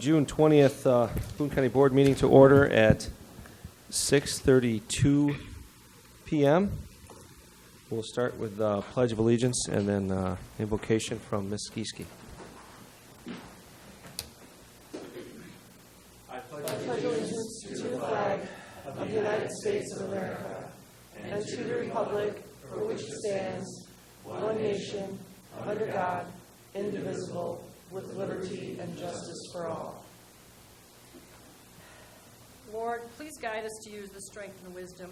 June 20th Boone County Board meeting to order at 6:32 p.m. We'll start with Pledge of Allegiance and then invocation from Ms. Gieske. I pledge allegiance to the flag of the United States of America and to the republic for which it stands, one nation, under God, indivisible, with liberty and justice for all. Lord, please guide us to use the strength and wisdom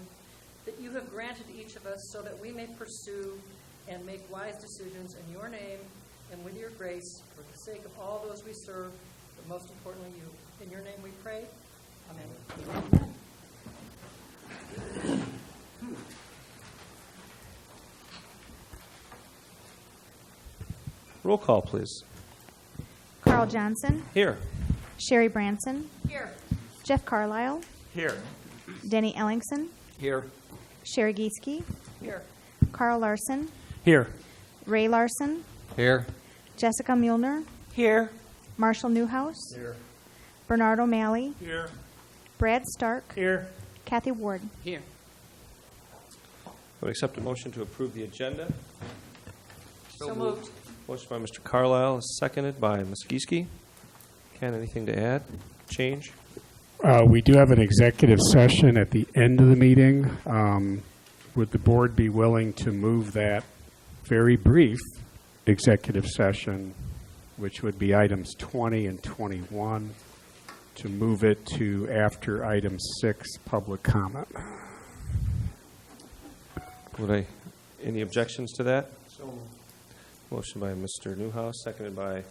that you have granted each of us so that we may pursue and make wise decisions in your name and with your grace for the sake of all those we serve, but most importantly you. In your name we pray. Amen. Roll call, please. Carl Johnson. Here. Sherry Branson. Here. Jeff Carlisle. Here. Denny Ellingson. Here. Sherry Gieske. Here. Carl Larson. Here. Ray Larson. Here. Jessica Muehlner. Here. Marshall Newhouse. Here. Bernard O'Malley. Here. Brad Stark. Here. Kathy Ward. Here. I would accept a motion to approve the agenda. So moved. Motion by Mr. Carlisle, seconded by Ms. Gieske. Ken, anything to add? Change? We do have an executive session at the end of the meeting. Would the board be willing to move that very brief executive session, which would be items 20 and 21, to move it to after item 6, public comment? Any objections to that? Motion by Mr. Newhouse, seconded by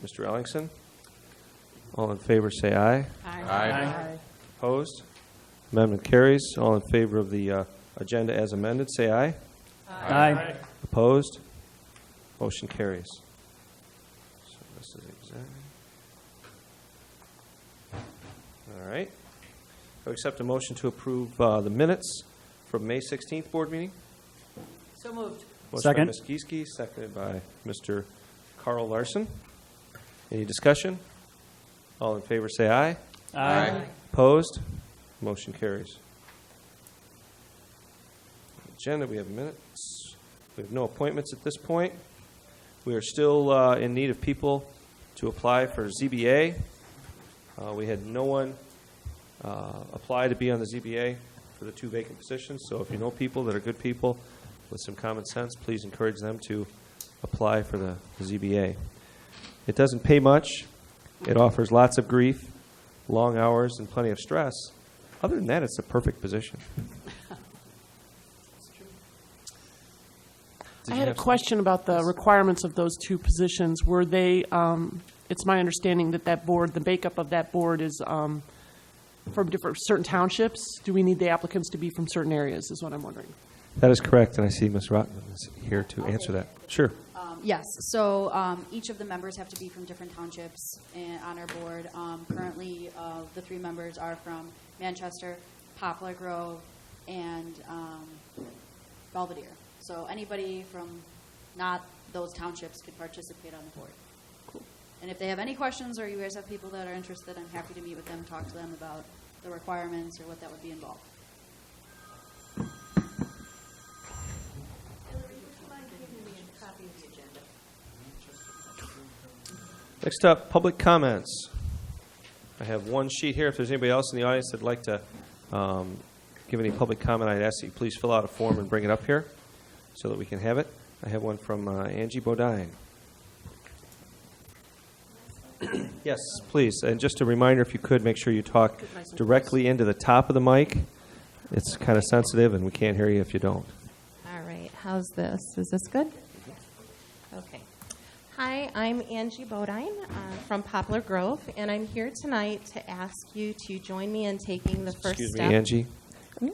Mr. Ellingson. All in favor say aye. Aye. Opposed? Amendment carries. All in favor of the agenda as amended say aye. Aye. Opposed? Motion carries. So this is exempt. All right. I accept a motion to approve the minutes from May 16th board meeting. So moved. Motion Second. by Ms. Gieske, seconded by Mr. Carl Larson. Any discussion? All in favor say aye. Aye. Opposed? Motion carries. Agenda, we have minutes. We have no appointments at this point. We are still in need of people to apply for ZBA. We had no one apply to be on the ZBA for the 2 vacant positions, so if you know people that are good people with some common sense, please encourage them to apply for the ZBA. It doesn't pay much. It offers lots of grief, long hours, and plenty of stress. Other than that, it's a perfect position. I had a question about the requirements of those 2 positions. Were they, it's my understanding that that board, the makeup of that board is from certain townships. Do we need the applicants to be from certain areas is what I'm wondering. That is correct, and I see Ms. Rotman is here to answer that. Sure. Yes. So each of the members have to be from different townships on our board. Currently, the 3 members are from Manchester, Poplar Grove, and Belvidere. So anybody from not those townships could participate on the board. Cool. And if they have any questions or you guys have people that are interested, I'm happy to meet with them, talk to them about the requirements or what that would be involved. Next up, public comments. I have one sheet here. If there's anybody else in the audience that'd like to give any public comment, I'd ask that you please fill out a form and bring it up here so that we can have it. I have one from Angie Bodine. Yes, please. And just a reminder, if you could, make sure you talk directly into the top of the mic. It's kind of sensitive, and we can't hear you if you don't. All right. How's this? Is this good? Okay. Hi, I'm Angie Bodine from Poplar Grove, and I'm here tonight to ask you to join me in taking the first Excuse step. me, Angie.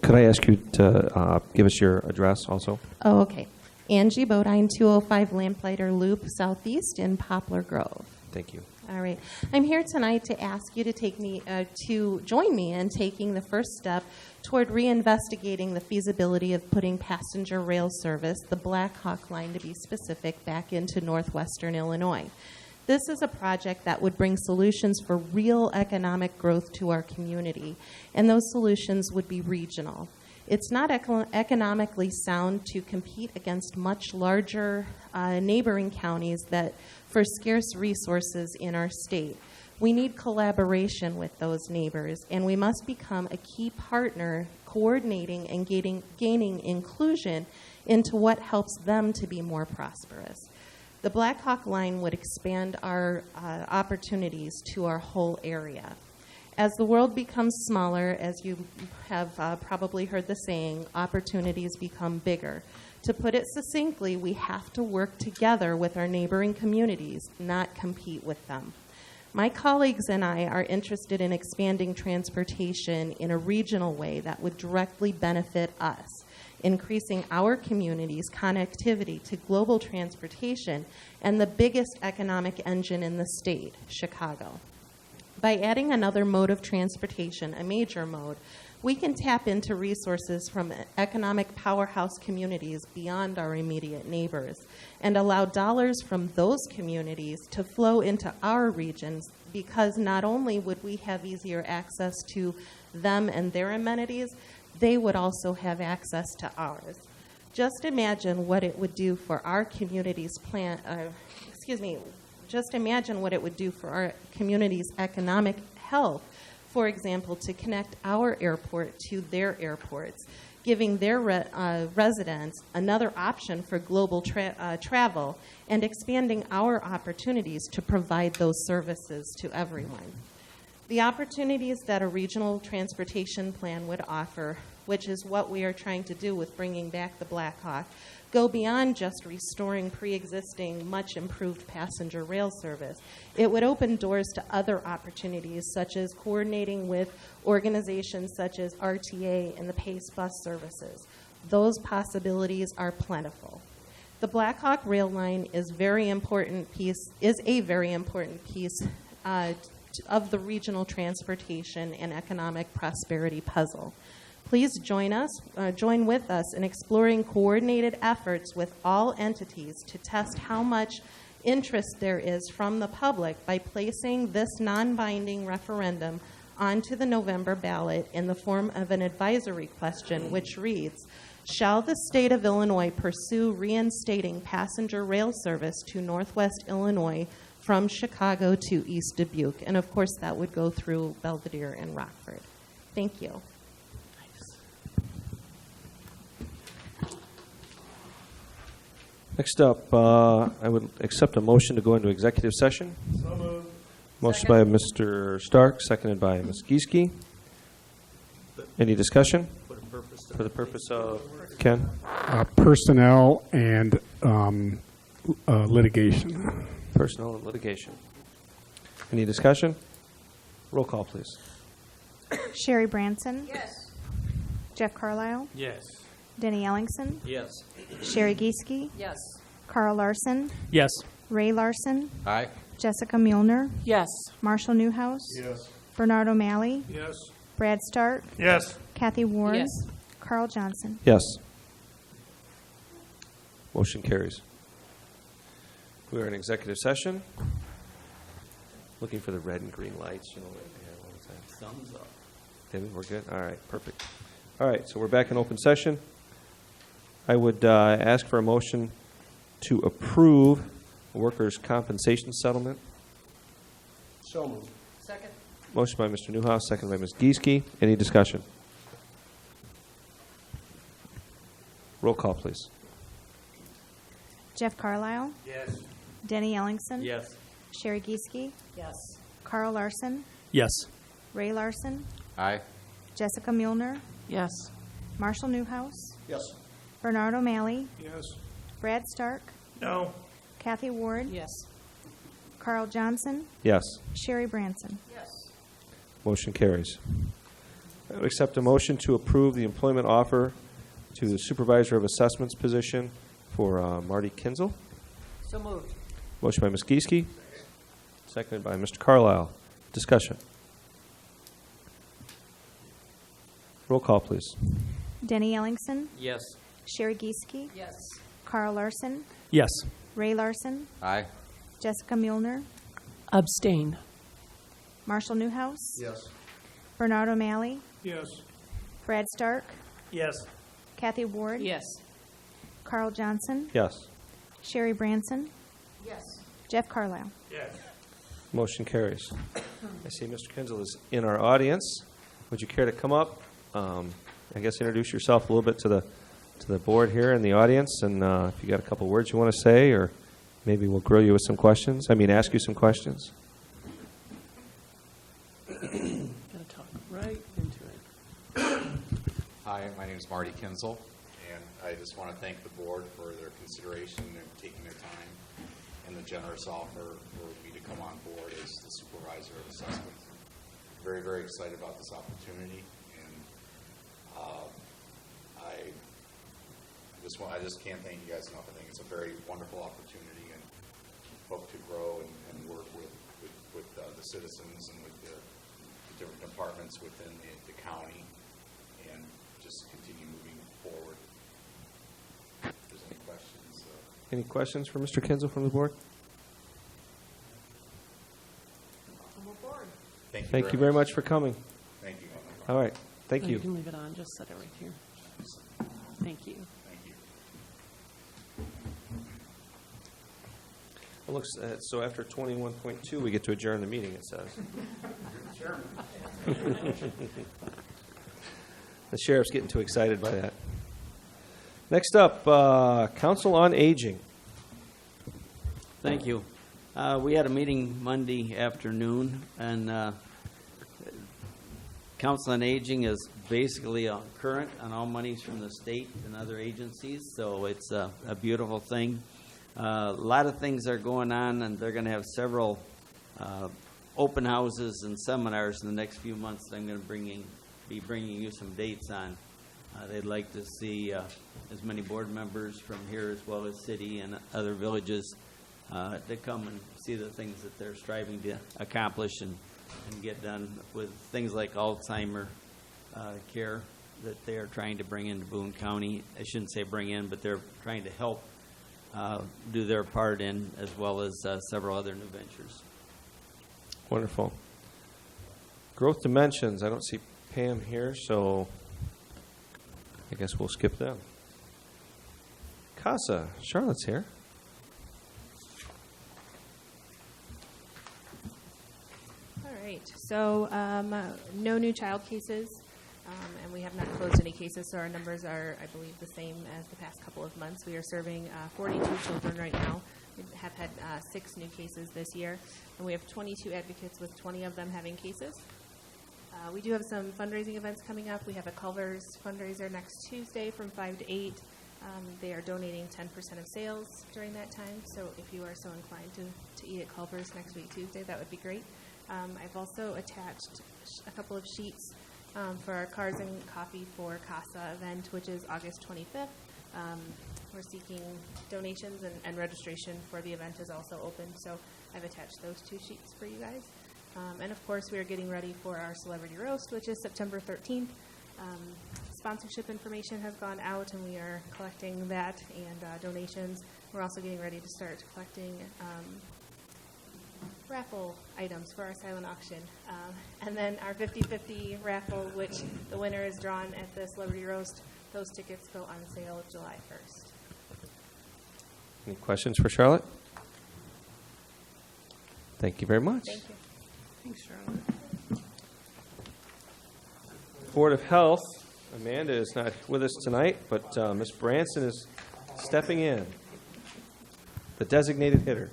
Could I ask you to give us your address also? Oh, okay. Angie Bodine, 205 Lamplighter Loop, Southeast in Poplar Grove. Thank you. All right. I'm here tonight to ask you to to join me in taking the first step toward reinvestigating the feasibility of putting passenger rail service, the Black Hawk Line to be specific, back into northwestern Illinois. This is a project that would bring solutions for real economic growth to our community, and those solutions would be regional. It's not economically sound to compete against much larger neighboring counties that for scarce resources in our state. We need collaboration with those neighbors, and we must become a key partner coordinating and gaining inclusion into what helps them to be more prosperous. The Black Hawk Line would expand our opportunities to our whole area. As the world becomes smaller, as you have probably heard the saying, opportunities become bigger. To put it succinctly, we have to work together with our neighboring communities, not compete with them. My colleagues and I are interested in expanding transportation in a regional way that would directly benefit us, increasing our community's connectivity to global transportation and the biggest economic engine in the state, Chicago. By adding another mode of transportation, a major mode, we can tap into resources from economic powerhouse communities beyond our immediate neighbors and allow dollars from those communities to flow into our regions, because not only would we have easier access to them and their amenities, they would also have access to ours. Just imagine what it would do for our community's just imagine what it would do for our community's economic health, for example, to connect our airport to their airports, giving their residents another option for global travel and expanding our opportunities to provide those services to everyone. The opportunities that a regional transportation plan would offer, which is what we are trying to do with bringing back the Black Hawk, go beyond just restoring pre-existing, much improved passenger rail service. It would open doors to other opportunities, such as coordinating with organizations such as RTA and the PACE bus services. Those possibilities are plentiful. The Black Hawk Rail Line is a very important piece of the regional transportation and economic prosperity puzzle. Please join with us in exploring coordinated efforts with all entities to test how much interest there is from the public by placing this non-binding referendum onto the November ballot in the form of an advisory question, which reads, shall the state of Illinois pursue reinstating passenger rail service to Northwest Illinois from Chicago to East Dubuque? And of course, that would go through Belvidere and Rockford. Thank you. Next up, I would accept a motion to go into executive session. So moved. Motion by Mr. Stark, seconded by Ms. Gieske. Any discussion? For the purpose of Ken? Personnel and litigation. Personnel and litigation. Any discussion? Roll call, please. Sherry Branson. Yes. Jeff Carlisle. Yes. Denny Ellingson. Yes. Sherry Gieske. Yes. Carl Larson. Yes. Ray Larson. Aye. Jessica Muehlner. Yes. Marshall Newhouse. Yes. Bernard O'Malley. Yes. Brad Stark. Yes. Kathy Ward. Yes. Carl Johnson. Yes. Motion carries. We are in executive session. Looking for the red and green lights. You know what we have all the time. Thumbs up. Did we? We're good? All right, perfect. All right, so we're back in open session. I would ask for a motion to approve a workers' compensation settlement. So moved. Second. Motion by Mr. Newhouse, second by Ms. Gieske. Any discussion? Roll call, please. Jeff Carlisle. Yes. Denny Ellingson. Yes. Sherry Gieske. Yes. Carl Larson. Yes. Ray Larson. Aye. Jessica Muehlner. Yes. Marshall Newhouse. Yes. Bernard O'Malley. Yes. Brad Stark. No. Kathy Ward. Yes. Carl Johnson. Yes. Sherry Branson. Yes. Motion carries. I would accept a motion to approve the employment offer to the Supervisor of Assessments position for Marty Kinzel. So moved. Motion by Ms. Gieske, seconded by Mr. Carlisle. Discussion. Roll call, please. Denny Ellingson. Yes. Sherry Gieske. Yes. Carl Larson. Yes. Ray Larson. Aye. Jessica Muehlner. Abstain. Marshall Newhouse. Yes. Bernard O'Malley. Yes. Brad Stark. Yes. Kathy Ward. Yes. Carl Johnson. Yes. Sherry Branson. Yes. Jeff Carlisle. Yes. Motion carries. I see Mr. Kinzel is in our audience. Would you care to come up? I guess introduce yourself a little bit to the board here in the audience, and if you got a couple words you want to say, or maybe we'll grill you with some questions. Ask you some questions. Gotta talk right into it. Hi, my name is Marty Kinzel, and I just want to thank the board for their consideration and taking their time and the generous offer for me to come on board as the supervisor of assessment. Very, very excited about this opportunity, and I just can't thank you guys enough. I think it's a very wonderful opportunity, and hope to grow and work with the citizens and with the different departments within the county, and just continue moving forward. If there's any questions. Any questions for Mr. Kinzel from the board? Thank you very much for coming. Thank you. All right. Thank You you. can leave it on, just set it right here. Thank you. Thank you. It looks, so after 21.2, we get to adjourn the meeting, it says. The sheriff's getting too excited by that. Next up, Council on Aging. Thank you. We had a meeting Monday afternoon, and Council on Aging is basically current on all monies from the state and other agencies, so it's a beautiful thing. A lot of things are going on, and they're going to have several open houses and seminars in the next few months that I'm going to be bringing you some dates on. They'd like to see as many board members from here as well as city and other villages to come and see the things that they're striving to accomplish and get done with things like Alzheimer care that they are trying to bring into Boone County. I shouldn't say bring in, but they're trying to help do their part in, as well as several other new ventures. Wonderful. Growth Dimensions. I don't see Pam here, so I guess we'll skip them. CASA. Charlotte's here. All right. So no new child cases, and we have not closed any cases, so our numbers are, I believe, the same as the past couple of months. We are serving 42 children right now. We have had 6 new cases this year, and we have 22 advocates with 20 of them having cases. We do have some fundraising events coming up. We have a Culver's fundraiser next Tuesday from 5 to 8. They are donating 10% of sales during that time, so if you are so inclined to eat at Culver's next week Tuesday, that would be great. I've also attached a couple of sheets for our Cars and Coffee for CASA event, which is August 25th. We're seeking donations, and registration for the event is also open, so I've attached those 2 sheets for you guys. And, of course, we are getting ready for our Celebrity Roast, which is September 13th. Sponsorship information has gone out, and we are collecting that and donations. We're also getting ready to start collecting raffle items for our silent auction. And then our 50/50 raffle, which the winner is drawn at the Celebrity Roast, those tickets go on sale July 1st. Any questions for Charlotte? Thank you very much. Thank you. Thanks, Charlotte. Board of Health. Amanda is not with us tonight, but Ms. Branson is stepping in, the designated hitter.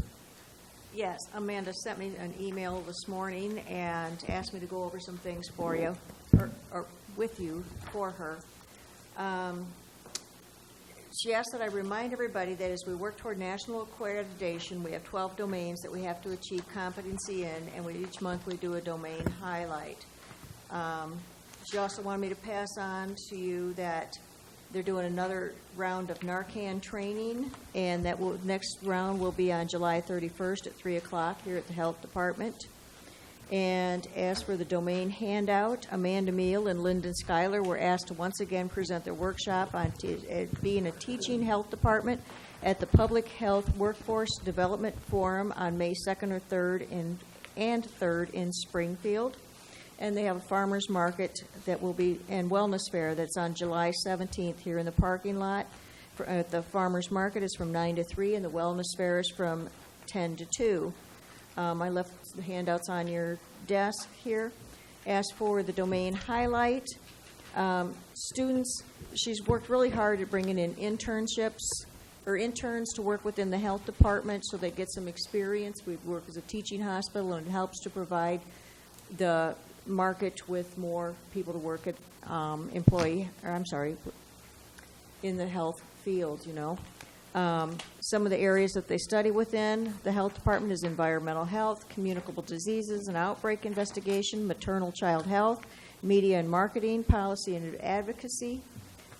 Yes, Amanda sent me an email this morning and asked me to go over some things for you, or with you, for her. She asked that I remind everybody that as we work toward national accreditation, we have 12 domains that we have to achieve competency in, and each month we do a domain highlight. She also wanted me to pass on to you that they're doing another round of Narcan training, and that next round will be on July 31st at 3 o'clock here at the Health Department. And as for the domain handout, Amanda Meal and Lyndon Schuyler were asked to once again present their workshop on being a teaching health department at the Public Health Workforce Development Forum on May 2nd or 3rd and 3rd in Springfield. And they have a farmer's market that will be, and wellness fair that's on July 17th here in the parking lot. The farmer's market is from 9 to 3, and the wellness fair is from 10 to 2. I left the handouts on your desk here. As for the domain highlight, students, she's worked really hard at bringing in internships or interns to work within the health department so they get some experience. We work as a teaching hospital, and it helps to provide the market with more people to work at in the health field, you know. Some of the areas that they study within the health department is environmental health, communicable diseases and outbreak investigation, maternal child health, media and marketing, policy and advocacy,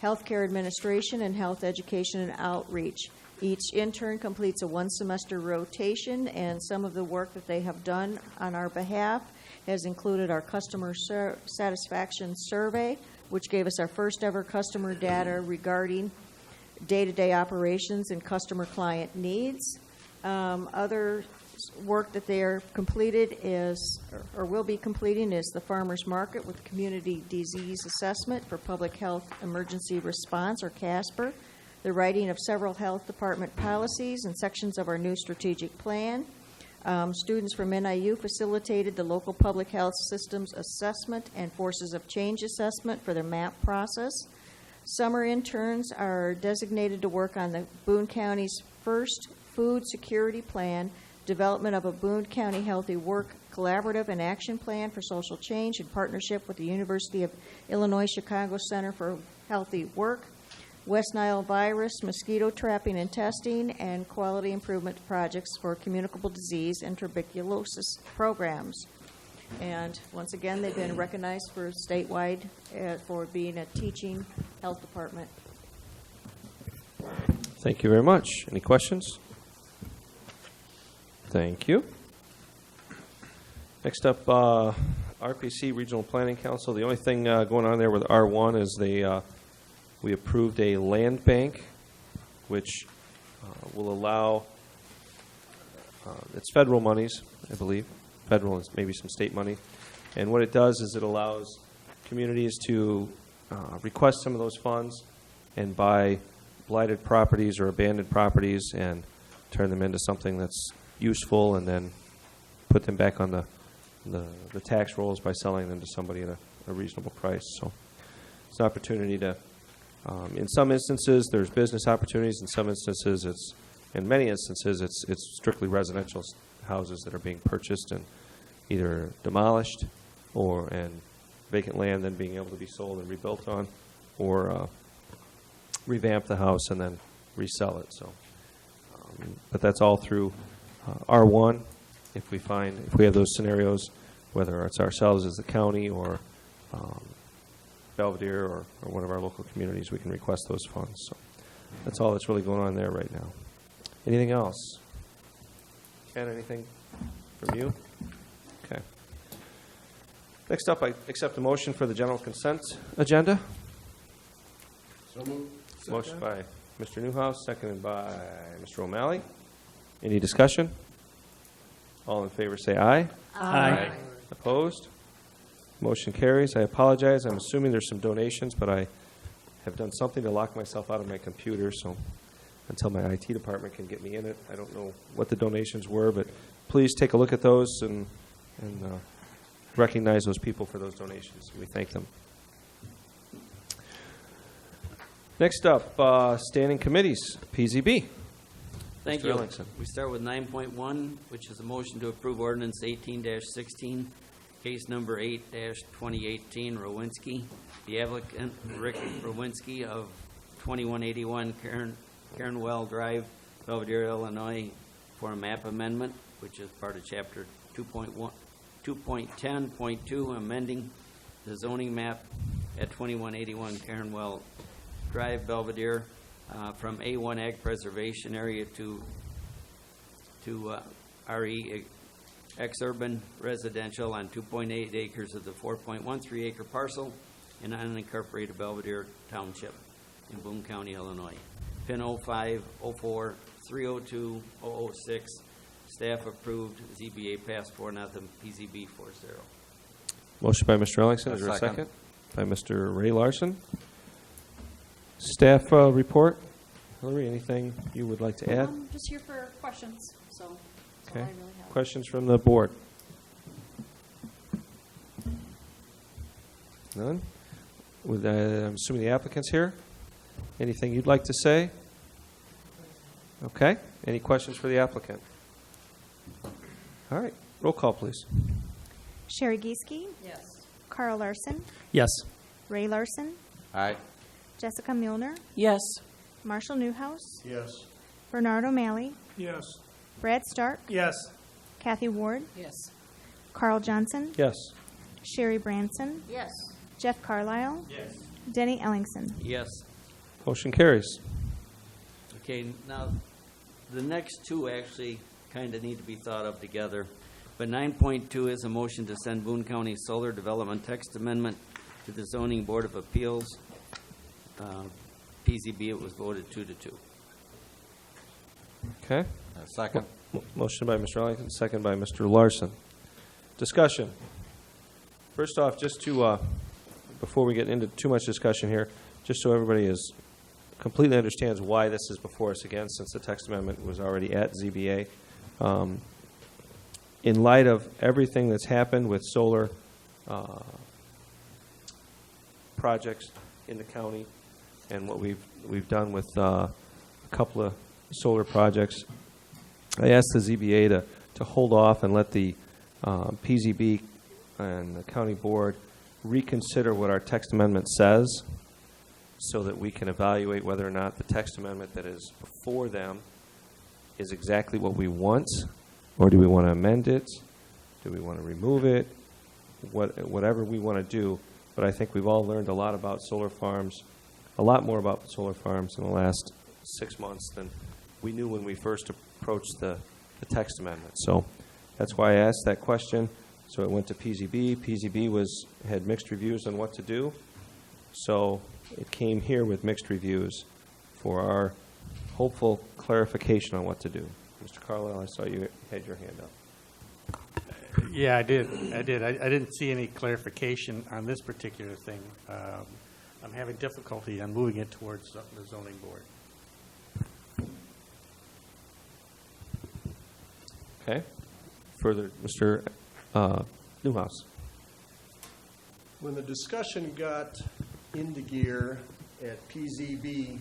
healthcare administration, and health education and outreach. Each intern completes a one-semester rotation, and some of the work that they have done on our behalf has included our customer satisfaction survey, which gave us our first ever customer data regarding day-to-day operations and customer client needs. Other work that they are completed is, or will be completing, is the farmer's market with community disease assessment for public health emergency response, or CASPER, the writing of several health department policies and sections of our new strategic plan. Students from NIU facilitated the local public health systems assessment and forces of change assessment for their MAP process. Summer interns are designated to work on the Boone County's first food security plan, development of a Boone County Healthy Work Collaborative and Action Plan for Social Change in partnership with the University of Illinois Chicago Center for Healthy Work, West Nile virus, mosquito trapping and testing, and quality improvement projects for communicable disease and tuberculosis programs. And once again, they've been recognized for statewide for being a teaching health department. Thank you very much. Any questions? Thank you. Next up, RPC Regional Planning Council. The only thing going on there with R1 is we approved a land bank, which will allow, it's federal monies, I believe, federal and maybe some state money. And what it does is it allows communities to request some of those funds and buy blighted properties or abandoned properties and turn them into something that's useful, and then put them back on the tax rolls by selling them to somebody at a reasonable price. So it's an opportunity to, in some instances, there's business opportunities. In some instances, in many instances, it's strictly residential houses that are being purchased and either demolished and vacant land then being able to be sold and rebuilt on, or revamp the house and then resell it. So, but that's all through R1. If we have those scenarios, whether it's ourselves as the county or Belvidere or one of our local communities, we can request those funds. So that's all that's really going on there right now. Anything else? Ken, anything from you? Okay. Next up, I accept a motion for the general consent agenda. So moved. Motion by Mr. Newhouse, seconded by Mr. O'Malley. Any discussion? All in favor say aye. Aye. Opposed? Motion carries. I apologize. I'm assuming there's some donations, but I have done something to lock myself out of my computer, so until my IT department can get me in it, I don't know what the donations were, but please take a look at those and recognize those people for those donations. We thank them. Next up, standing committees, PZB. Thank Mr. you. Ellingson. We start with 9.1, which is a motion to approve ordinance 18-16, case number 8-2018, Rowinski. The applicant, Rick Rowinski of 2181 Cairnwell Drive, Belvidere, Illinois, for a map amendment, which is part of Chapter 2.10.2, amending the zoning map at 2181 Cairnwell Drive, Belvidere, from A1 Ag Preservation Area to RE Ex-Urban Residential on 2.8 acres of the 4.13 acre parcel in unincorporated Belvidere Township in Boone County, Illinois. pin 0504302006. Staff approved, ZBA passed 4-0, PZB 4-0. Motion by Mr. Ellingson. Is there a Second. second? By Mr. Ray Larson. Staff report. Hillary, anything you would like to add? I'm just here for questions, so that's Okay. all I really have. Questions from the board? None? With, I'm assuming the applicant's here. Anything you'd like to say? Okay. Any questions for the applicant? All right. Roll call, please. Sherry Gieske, Yes. Carl Larson, Yes. Ray Larson, Aye. Jessica Mueller, Yes. Marshall Newhouse, Yes. Bernard O'Malley, Yes. Brad Stark, Yes. Kathy Ward, Yes. Carl Johnson, Yes. Sherry Branson, Yes. Jeff Carlisle, Yes. Denny Ellingson. Yes. Motion carries. Okay, now, the next two actually kind of need to be thought of together. But 9.2 is a motion to send Boone County Solar Development Text Amendment to the Zoning Board of Appeals. PZB, it was voted 2-2. Okay. Second. Motion by Mr. Ellington, second by Mr. Larson. Discussion. First off, just to, before we get into too much discussion here, just so everybody is completely understands why this is before us again, since the text amendment was already at ZBA. In light of everything that's happened with solar projects in the county and what we've done with a couple of solar projects, I asked the ZBA to hold off and let the PZB and the county board reconsider what our text amendment says so that we can evaluate whether or not the text amendment that is before them is exactly what we want, or do we want to amend it? Do we want to remove it? Whatever we want to do. But I think we've all learned a lot about solar farms, a lot more about solar farms in the last 6 months than we knew when we first approached the text amendment. So that's why I asked that question. So it went to PZB. PZB had mixed reviews on what to do. So it came here with mixed reviews for our hopeful clarification on what to do. Mr. Carlisle, I saw you had your hand up. Yeah, I did. I didn't see any clarification on this particular thing. I'm having difficulty on moving it towards the zoning board. Okay. Further, Mr. Newhouse. When the discussion got into gear at PZB,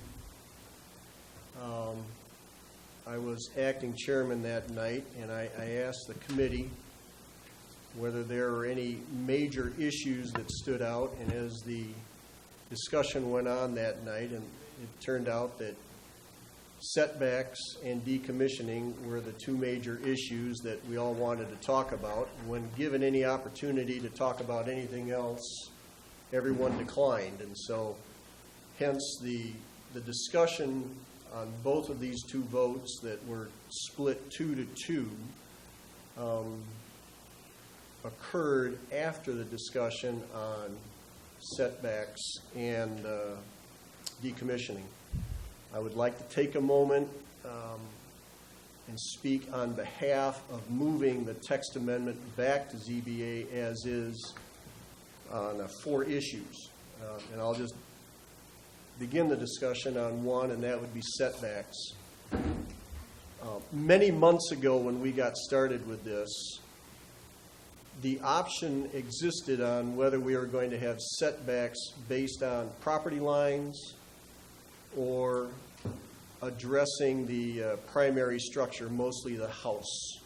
I was acting chairman that night, and I asked the committee whether there were any major issues that stood out. And as the discussion went on that night, and it turned out that setbacks and decommissioning were the two major issues that we all wanted to talk about. When given any opportunity to talk about anything else, everyone declined. And so hence the discussion on both of these two votes that were split 2-2 occurred after the discussion on setbacks and decommissioning. I would like to take a moment and speak on behalf of moving the text amendment back to ZBA as is on 4 issues. And I'll just begin the discussion on one, and that would be setbacks. Many months ago when we got started with this, the option existed on whether we were going to have setbacks based on property lines or addressing the primary structure, mostly the house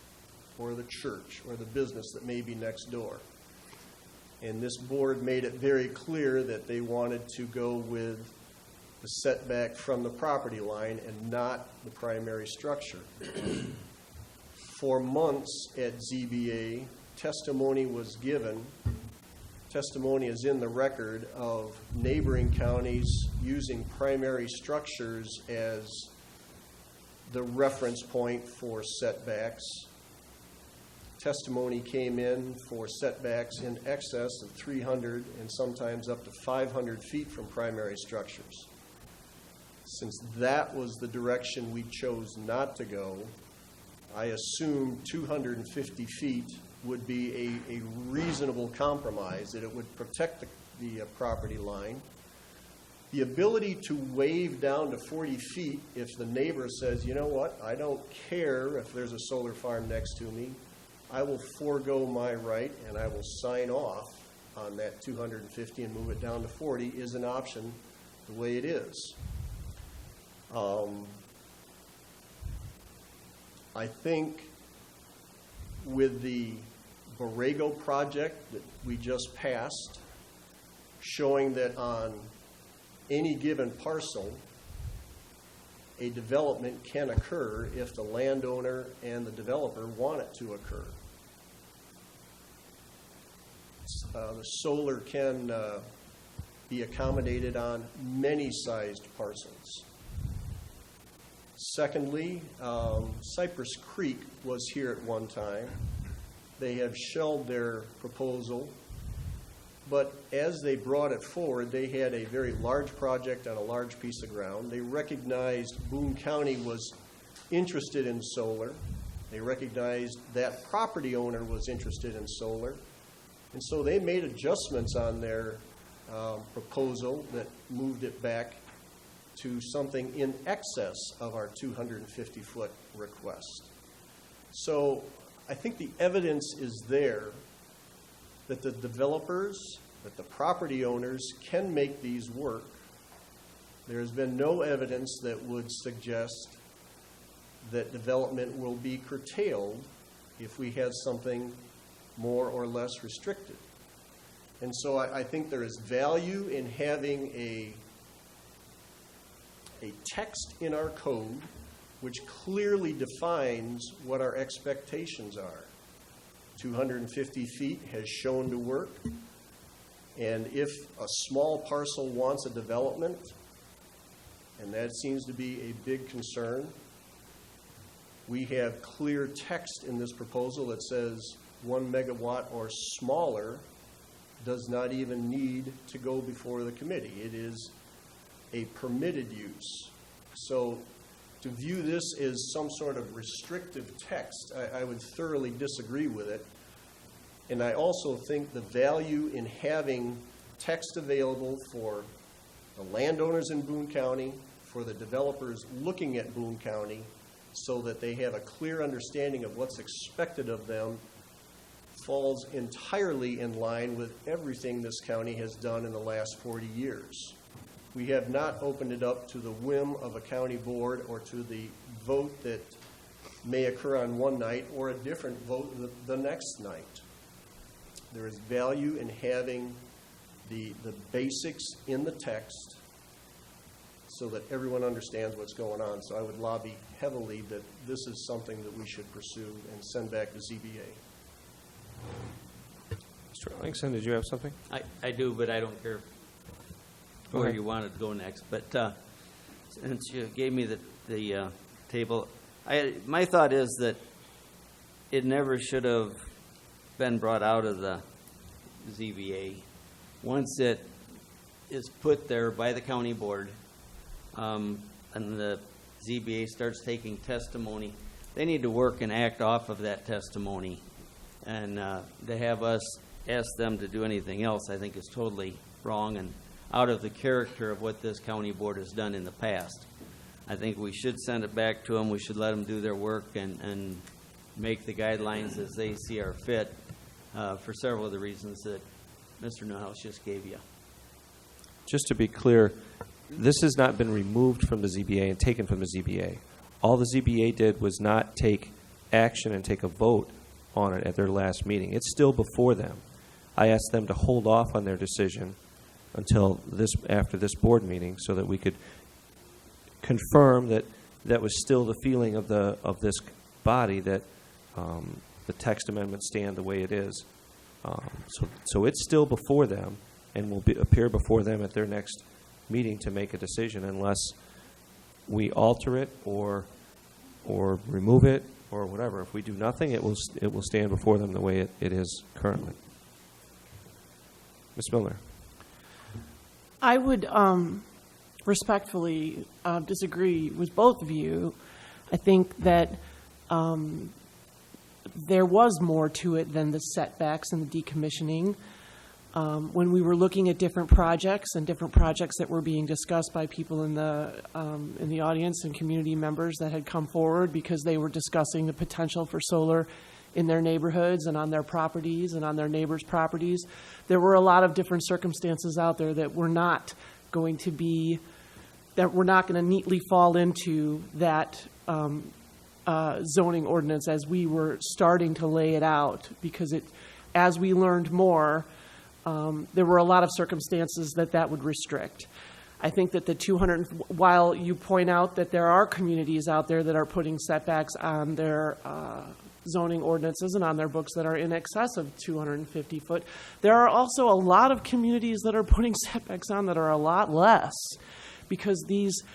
or the church or the business that may be next door. And this board made it very clear that they wanted to go with the setback from the property line and not the primary structure. For months at ZBA, testimony was given. Testimony is in the record of neighboring counties using primary structures as the reference point for setbacks. Testimony came in for setbacks in excess of 300 and sometimes up to 500 feet from primary structures. Since that was the direction we chose not to go, I assumed 250 feet would be a reasonable compromise, that it would protect the property line. The ability to waive down to 40 feet if the neighbor says, you know what, I don't care if there's a solar farm next to me, I will forego my right and I will sign off on that 250 and move it down to 40 is an option the way it is. I think with the Borrego project that we just passed, showing that on any given parcel, a development can occur if the landowner and the developer want it to occur. The solar can be accommodated on many sized parcels. Secondly, Cypress Creek was here at one time. They have shelved their proposal, but as they brought it forward, they had a very large project on a large piece of ground. They recognized Boone County was interested in solar. They recognized that property owner was interested in solar. And so they made adjustments on their proposal that moved it back to something in excess of our 250-foot request. So I think the evidence is there that the developers, that the property owners can make these work. There has been no evidence that would suggest that development will be curtailed if we have something more or less restricted. And so I think there is value in having a text in our code which clearly defines what our expectations are. 250 feet has shown to work, and if a small parcel wants a development, and that seems to be a big concern, we have clear text in this proposal that says 1 megawatt or smaller does not even need to go before the committee. It is a permitted use. So to view this as some sort of restrictive text, I would thoroughly disagree with it. And I also think the value in having text available for the landowners in Boone County, for the developers looking at Boone County, so that they have a clear understanding of what's expected of them, falls entirely in line with everything this county has done in the last 40 years. We have not opened it up to the whim of a county board or to the vote that may occur on one night or a different vote the next night. There is value in having the basics in the text so that everyone understands what's going on. So I would lobby heavily that this is something that we should pursue and send back to ZBA. Mr. Ellingson, did you have something? I do, but I don't care where you wanted to go next. But since you gave me the table, my thought is that it never should have been brought out of the ZBA. Once it is put there by the county board, and the ZBA starts taking testimony, they need to work and act off of that testimony. And to have us ask them to do anything else, I think is totally wrong and out of the character of what this county board has done in the past. I think we should send it back to them. We should let them do their work and make the guidelines as they see are fit for several of the reasons that Mr. Newhouse just gave you. Just to be clear, this has not been removed from the ZBA and taken from the ZBA. All the ZBA did was not take action and take a vote on it at their last meeting. It's still before them. I asked them to hold off on their decision until after this board meeting so that we could confirm that that was still the feeling of this body, that the text amendments stand the way it is. So it's still before them and will appear before them at their next meeting to make a decision unless we alter it or remove it or whatever. If we do nothing, it will stand before them the way it is currently. Ms. Miller. I would respectfully disagree with both of you. I think that there was more to it than the setbacks and the decommissioning. When we were looking at different projects that were being discussed by people in the audience and community members that had come forward because they were discussing the potential for solar in their neighborhoods and on their properties and on their neighbors' properties, there were a lot of different circumstances out there that were not going to neatly fall into that zoning ordinance as we were starting to lay it out, because as we learned more, there were a lot of circumstances that would restrict. I think that while you point out that there are communities out there that are putting setbacks on their zoning ordinances and on their books that are in excess of 250 foot, there are also a lot of communities that are putting setbacks on that are a lot less, because these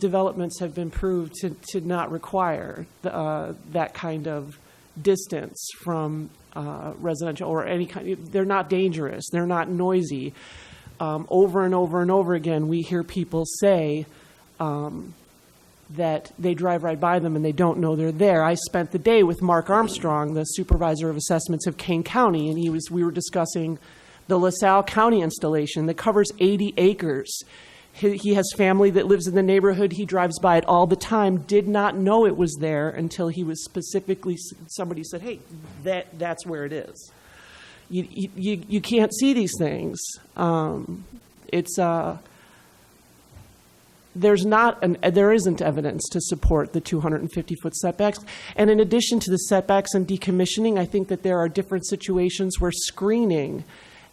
developments have been proved to not require that kind of distance from residential or any kind. They're not dangerous. They're not noisy. Over and over and over again, we hear people say that they drive right by them and they don't know they're there. I spent the day with Mark Armstrong, the supervisor of assessments of Kane County, and we were discussing the LaSalle County installation that covers 80 acres. He has family that lives in the neighborhood. He drives by it all the time, did not know it was there until he was somebody said, hey, that's where it is. You can't see these things. There isn't evidence to support the 250-foot setbacks. And in addition to the setbacks and decommissioning, I think that there are different situations where screening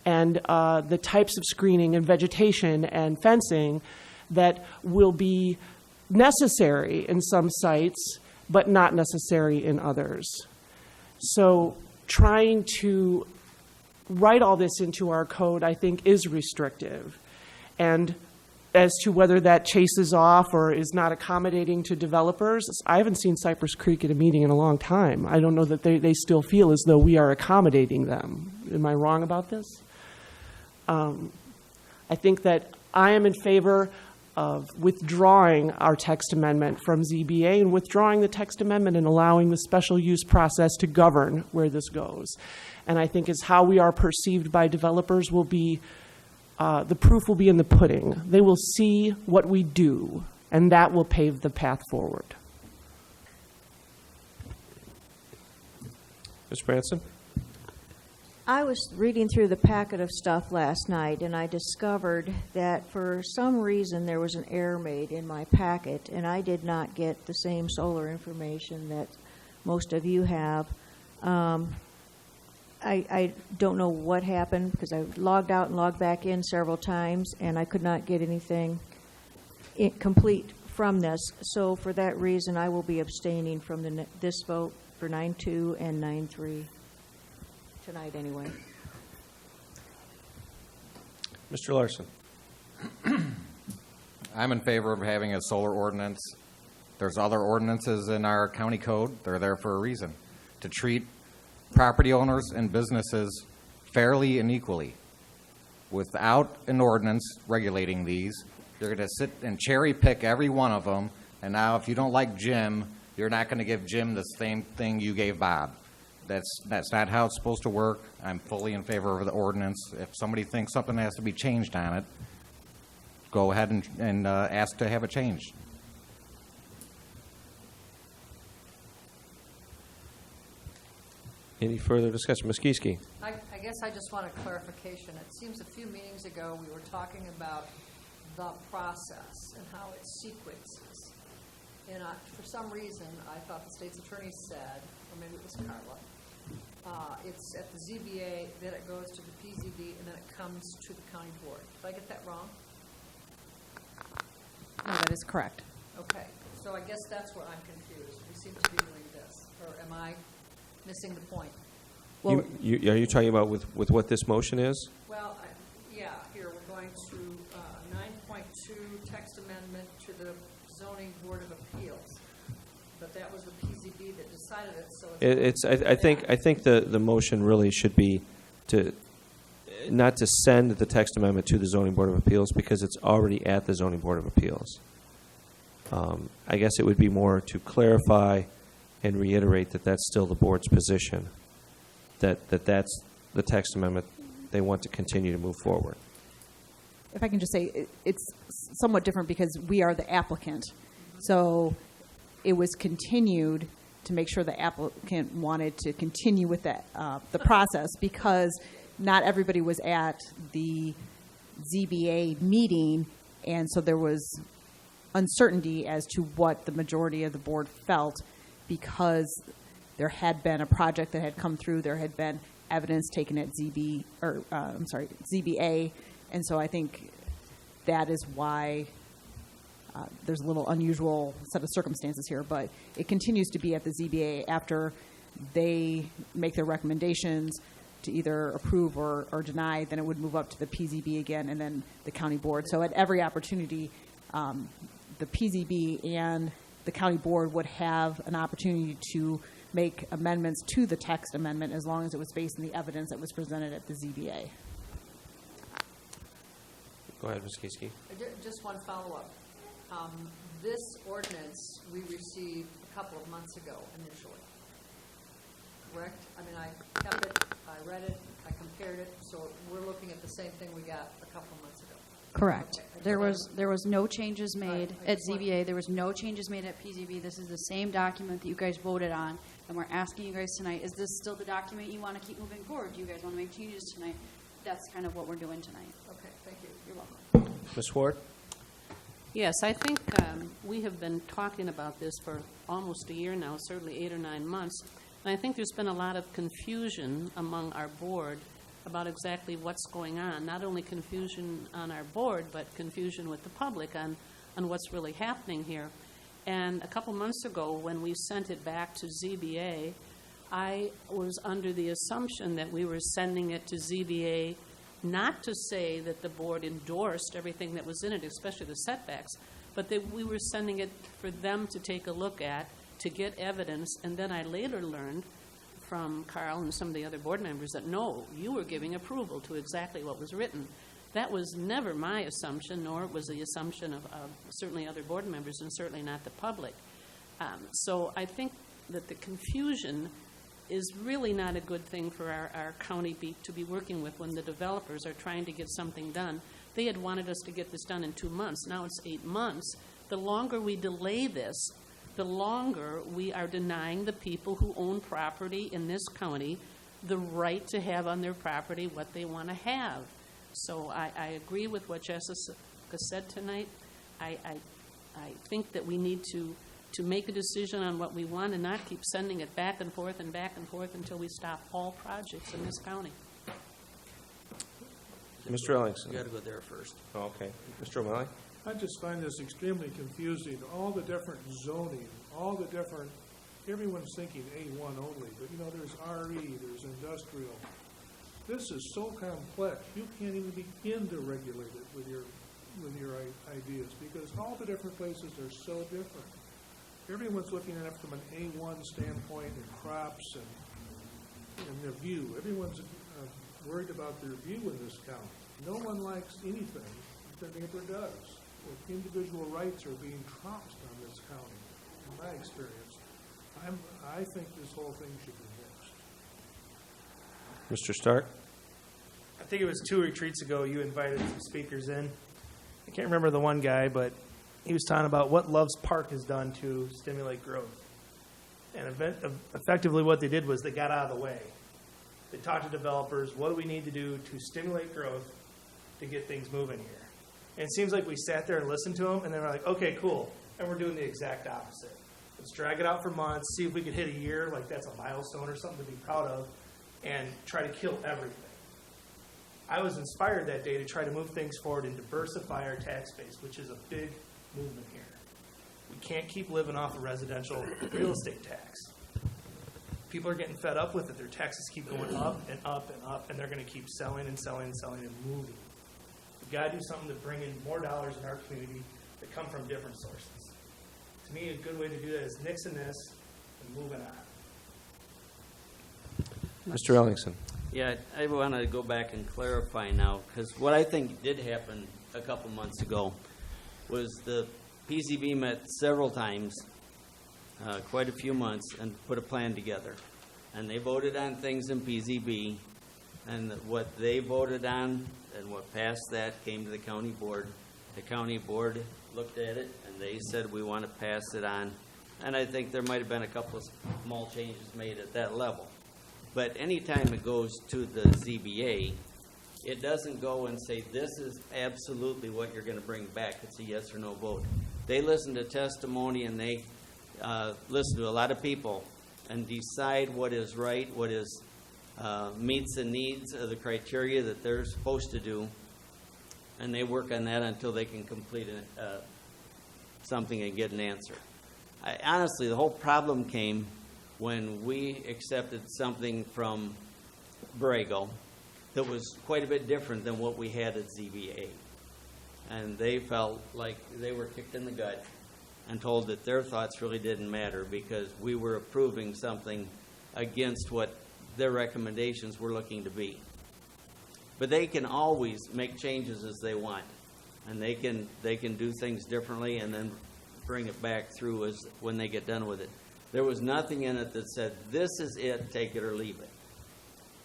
and the types of screening and vegetation and fencing that will be necessary in some sites, but not necessary in others. So trying to write all this into our code, I think, is restrictive. And as to whether that chases off or is not accommodating to developers, I haven't seen Cypress Creek at a meeting in a long time. I don't know that they still feel as though we are accommodating them. Am I wrong about this? I think that I am in favor of withdrawing our text amendment from ZBA and withdrawing the text amendment and allowing the special use process to govern where this goes. And I think how we are perceived by developers will be, the proof will be in the pudding. They will see what we do, and that will pave the path forward. Ms. Branson? I was reading through the packet of stuff last night, and I discovered that for some reason there was an error made in my packet, and I did not get the same solar information that most of you have. I don't know what happened, because I logged out and logged back in several times, and I could not get anything complete from this. So for that reason, I will be abstaining from this vote for 9-2 and 9-3 tonight anyway. Mr. Larson? I'm in favor of having a solar ordinance. There's other ordinances in our county code. They're there for a reason, to treat property owners and businesses fairly and equally. Without an ordinance regulating these, you're going to sit and cherry pick every one of them, and now if you don't like Jim, you're not going to give Jim the same thing you gave Bob. That's not how it's supposed to work. I'm fully in favor of the ordinance. If somebody thinks something has to be changed on it, go ahead and ask to have it changed. Any further discussion? Ms. Kieske? I guess I just want a clarification. It seems a few meetings ago we were talking about the process and how it sequences. And for some reason, I thought the state's attorney said, or maybe it was Carla, it's at the ZBA, then it goes to the PZB, and then it comes to the county board. Did I get that wrong? No, that is correct. Okay, so I guess that's where I'm confused. We seem to be doing this, or am I missing the point? Well, are you talking about with what this motion is? Well, yeah, here we're going to 9.2 text amendment to the Zoning Board of Appeals, but that was the PZB that decided it. So I think the motion really should be to, not to send the text amendment to the Zoning Board of Appeals because it's already at the Zoning Board of Appeals. I guess it would be more to clarify and reiterate that that's still the board's position, that's the text amendment they want to continue to move forward. If I can just say, it's somewhat different because we are the applicant. So it was continued to make sure the applicant wanted to continue with the process because not everybody was at the ZBA meeting, and so there was uncertainty as to what the majority of the board felt because there had been a project that had come through, there had been evidence taken at ZBA, and so I think that is why there's a little unusual set of circumstances here, but it continues to be at the ZBA after they make their recommendations to either approve or deny, then it would move up to the PZB again and then the county board. So at every opportunity, the PZB and the county board would have an opportunity to make amendments to the text amendment as long as it was based on the evidence that was presented at the ZBA. Go ahead, Ms. Kieske. Just one follow-up. This ordinance we received a couple of months ago initially, correct? I mean, I kept it, I read it, I compared it, so we're looking at the same thing we got a couple of months ago. Correct. Okay. There was no changes made at ZBA. There was no changes made at PZB. This is the same document that you guys voted on, and we're asking you guys tonight, is this still the document you want to keep moving forward? Do you guys want to make changes tonight? That's kind of what we're doing tonight. Okay, thank you. You're welcome. Ms. Ward? Yes, I think we have been talking about this for almost a year now, certainly 8 or 9 months, and I think there's been a lot of confusion among our board about exactly what's going on. Not only confusion on our board, but confusion with the public on what's really happening here. And a couple months ago, when we sent it back to ZBA, I was under the assumption that we were sending it to ZBA not to say that the board endorsed everything that was in it, especially the setbacks, but that we were sending it for them to take a look at, to get evidence. And then I later learned from Carl and some of the other board members that, no, you were giving approval to exactly what was written. That was never my assumption, nor was the assumption of certainly other board members, and certainly not the public. So I think that the confusion is really not a good thing for our county to be working with when the developers are trying to get something done. They had wanted us to get this done in 2 months. Now it's 8 months. The longer we delay this, the longer we are denying the people who own property in this county the right to have on their property what they want to have. So I agree with what Jessica said tonight. I think that we need to make a decision on what we want and not keep sending it back and forth until we stop all projects in this county. Mr. Ellingson. You got to go there first. Oh, okay. Mr. O'Malley? I just find this extremely confusing. All the different zoning, everyone's thinking A1 only, but there's RE, there's industrial. This is so complex, you can't even begin to regulate it with your ideas because all the different places are so different. Everyone's looking at it from an A1 standpoint and crops and their view. Everyone's worried about their view in this county. No one likes anything that the neighbor does. Individual rights are being trounced on this county, in my experience. I think this whole thing should be mixed. Mr. Stark? I think it was 2 retreats ago you invited some speakers in. I can't remember the one guy, but he was talking about what Love's Park has done to stimulate growth. And effectively what they did was they got out of the way. They talked to developers, what do we need to do to stimulate growth to get things moving here? And it seems like we sat there and listened to them, and then we're like, okay, cool. And we're doing the exact opposite. Let's drag it out for months, see if we could hit a year, like that's a milestone or something to be proud of, and try to kill everything. I was inspired that day to try to move things forward and diversify our tax base, which is a big movement here. We can't keep living off a residential real estate tax. People are getting fed up with it. Their taxes keep going up and up and up, and they're going to keep selling and selling and selling and moving. We've got to do something to bring in more dollars in our community that come from different sources. To me, a good way to do that is nixing this and moving on. Mr. Ellingson. Yeah, I want to go back and clarify now, because what I think did happen a couple months ago was the PZB met several times, quite a few months, and put a plan together. And they voted on things in PZB, and what they voted on and what passed that came to the county board. The county board looked at it, and they said, we want to pass it on. And I think there might have been a couple of small changes made at that level. But anytime it goes to the ZBA, it doesn't go and say, this is absolutely what you're going to bring back. It's a yes or no vote. They listen to testimony, and they listen to a lot of people and decide what is right, what is meets the needs of the criteria that they're supposed to do, and they work on that until they can complete something and get an answer. Honestly, the whole problem came when we accepted something from Borrego that was quite a bit different than what we had at ZBA. And they felt like they were kicked in the gut and told that their thoughts really didn't matter because we were approving something against what their recommendations were looking to be. But they can always make changes as they want, and they can do things differently and then bring it back through as when they get done with it. There was nothing in it that said, this is it, take it or leave it.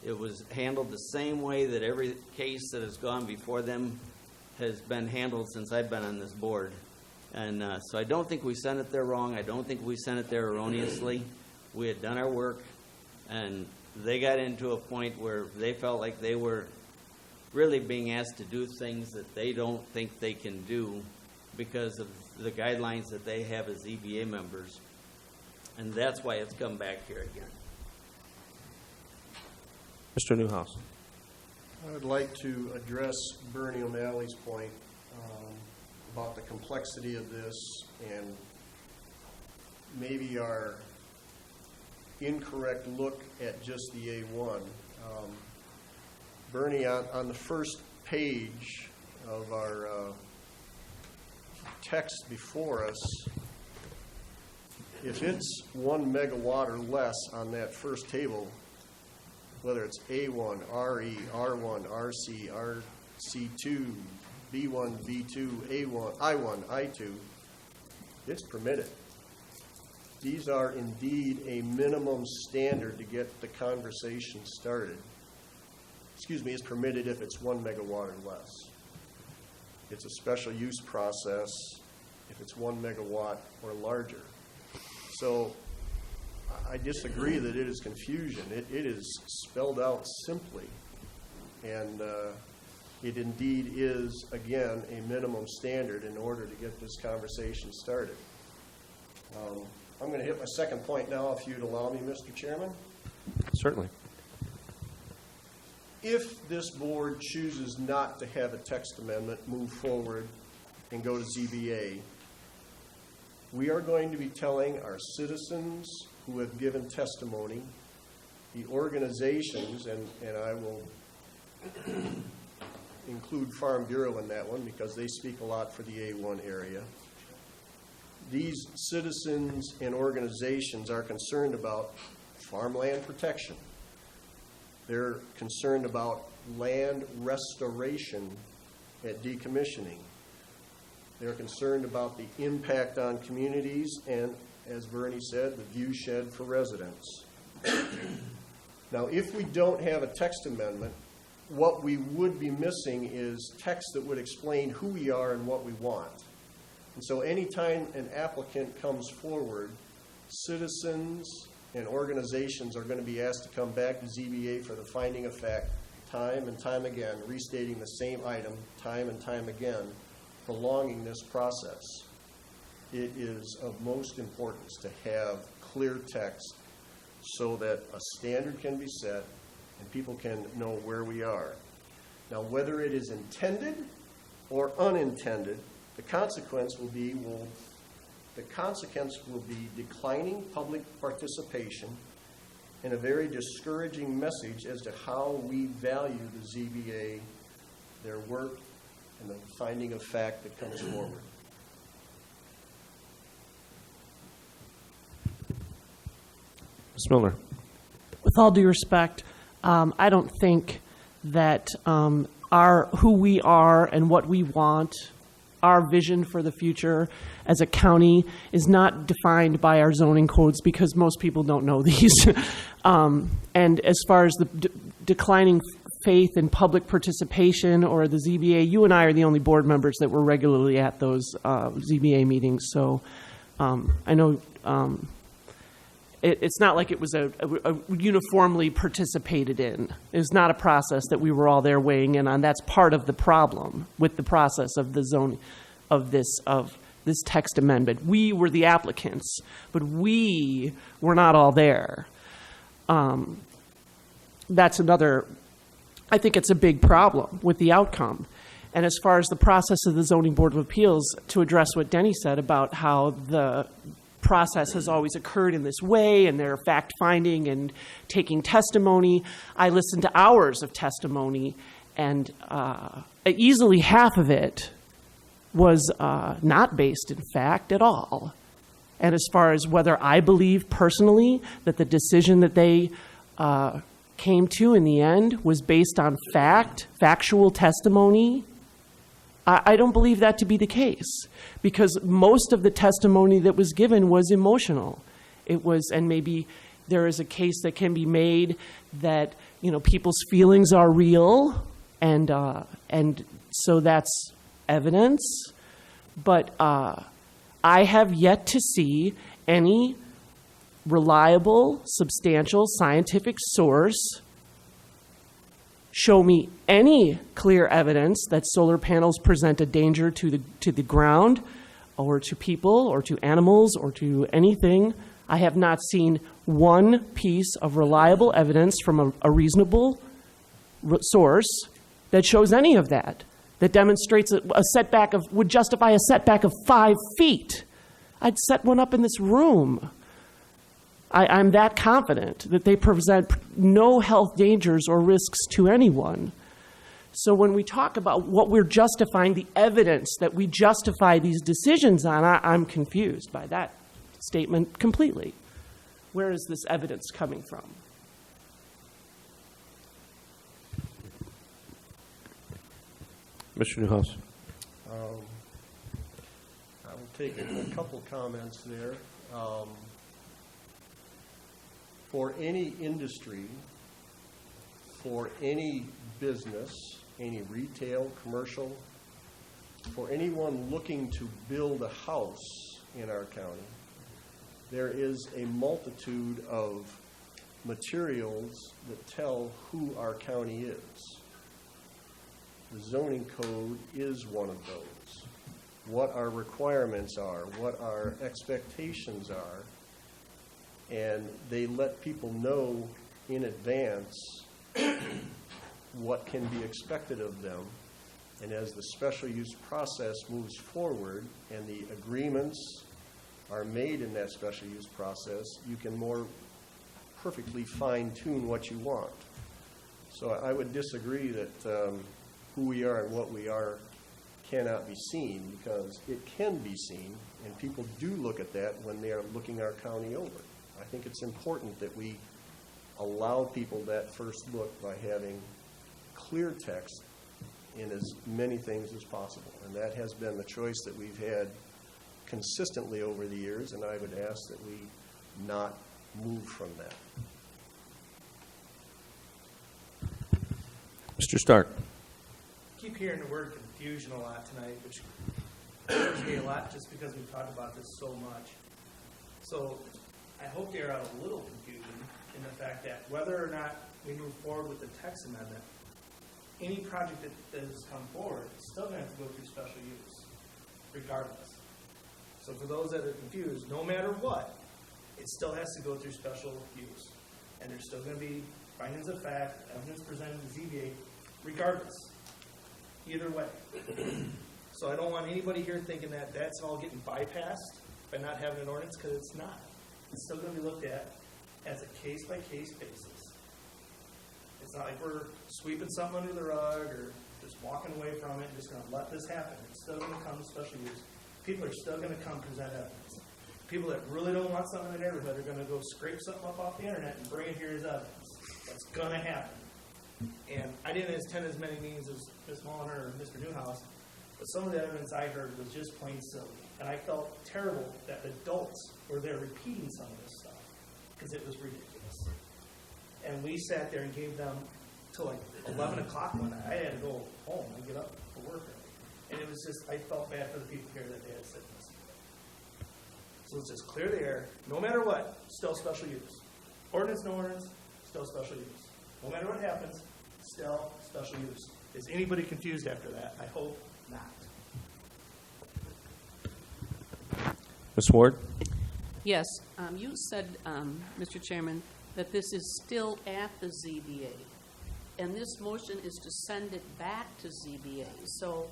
It was handled the same way that every case that has gone before them has been handled since I've been on this board. And so I don't think we sent it there wrong. I don't think we sent it there erroneously. We had done our work, and they got into a point where they felt like they were really being asked to do things that they don't think they can do because of the guidelines that they have as EBA members. And that's why it's come back here again. Mr. Newhouse. I would like to address Bernie O'Malley's point about the complexity of this and maybe our incorrect look at just the A1. Bernie, on the first page of our text before us, if it's 1 megawatt or less on that first table, whether it's A1, RE, R1, RC, RC2, B1, B2, A1, I1, I2, it's permitted. These are indeed a minimum standard to get the conversation started. Excuse me, it's permitted if it's 1 megawatt or less. It's a special use process if it's 1 megawatt or larger. So I disagree that it is confusion. It is spelled out simply. And it indeed is, again, a minimum standard in order to get this conversation started. I'm going to hit my second point now, if you'd allow me, Mr. Chairman. Certainly. If this board chooses not to have a text amendment move forward and go to ZBA, we are going to be telling our citizens who have given testimony, the organizations, and I will include Farm Bureau in that one because they speak a lot for the A1 area. These citizens and organizations are concerned about farmland protection. They're concerned about land restoration at decommissioning. They're concerned about the impact on communities and, as Bernie said, the view shed for residents. Now, if we don't have a text amendment, what we would be missing is text that would explain who we are and what we want. And so anytime an applicant comes forward, citizens and organizations are going to be asked to come back to ZBA for the finding of fact time and time again, restating the same item time and time again, prolonging this process. It is of most importance to have clear text so that a standard can be set and people can know where we are. Now, whether it is intended or unintended, the consequence will be declining public participation and a very discouraging message as to how we value the ZBA, their work, and the finding of fact that comes forward. Ms. Miller. With all due respect, I don't think that who we are and what we want, our vision for the future as a county, is not defined by our zoning codes, because most people don't know these. And as far as the declining faith in public participation or the ZBA, you and I are the only board members that were regularly at those ZBA meetings. So I know it's not like it was a uniformly participated in. It was not a process that we were all there weighing in on. That's part of the problem with the process of the zone of this text amendment. We were the applicants, but we were not all there. That's another, I think it's a big problem with the outcome. And as far as the process of the Zoning Board of Appeals, to address what Denny said about how the process has always occurred in this way, and they're fact-finding and taking testimony. I listened to hours of testimony, and easily half of it was not based in fact at all. And as far as whether I believe personally that the decision that they came to in the end was based on factual testimony, I don't believe that to be the case, because most of the testimony that was given was emotional. It was, and maybe there is a case that can be made that, you know, people's feelings are real, and so that's evidence. But I have yet to see any reliable, substantial scientific source show me any clear evidence that solar panels present a danger to the ground or to people or to animals or to anything. I have not seen one piece of reliable evidence from a reasonable source that shows any of that, that demonstrates a setback of, would justify a setback of 5 feet. I'd set one up in this room. I'm that confident that they present no health dangers or risks to anyone. So when we talk about what we're justifying, the evidence that we justify these decisions on, I'm confused by that statement completely. Where is this evidence coming from? Mr. Newhouse. I will take a couple comments there. For any industry, for any business, any retail, commercial, for anyone looking to build a house in our county, there is a multitude of materials that tell who our county is. The zoning code is one of those. What our requirements are, what our expectations are, and they let people know in advance what can be expected of them. And as the special use process moves forward and the agreements are made in that special use process, you can more perfectly fine-tune what you want. So I would disagree that who we are and what we are cannot be seen, because it can be seen, and people do look at that when they are looking our county over. I think it's important that we allow people that first look by having clear text in as many things as possible. And that has been the choice that we've had consistently over the years, and I would ask that we not move from that. Mr. Stark. I keep hearing the word confusion a lot tonight, which hurts me a lot just because we've talked about this so much. So I hope to air out a little confusion in the fact that whether or not we move forward with the text amendment, any project that has come forward is still going to have to go through special use, regardless. So for those that are confused, no matter what, it still has to go through special use. And there's still going to be findings of fact, evidence presented to ZBA, regardless. Either way. So I don't want anybody here thinking that that's all getting bypassed by not having an ordinance, because it's not. It's still going to be looked at as a case-by-case basis. It's not like we're sweeping something under the rug or just walking away from it and just going to let this happen. It's still going to come to special use. People are still going to come present evidence. People that really don't want something in the neighborhood are going to go scrape something up off the internet and bring it here as evidence. But It's gonna happen. And I didn't attend as many meetings as Ms. Mulliner or Mr. Newhouse, but some of the evidence I heard was just plain silly. And I felt terrible that adults were there repeating some of this stuff, because it was ridiculous. And we sat there and gave them till like 11 o'clock one night. I had to go home and get up for work early. And it was just, I felt bad for the people here that they had sickness. So let's just clear the air. No matter what, still special use. Ordinance, no ordinance, still special use. No matter what happens, still special use. Is anybody confused after that? I hope not. Ms. Ward? Yes, you said, Mr. Chairman, that this is still at the ZBA, and this motion is to send it back to ZBA. So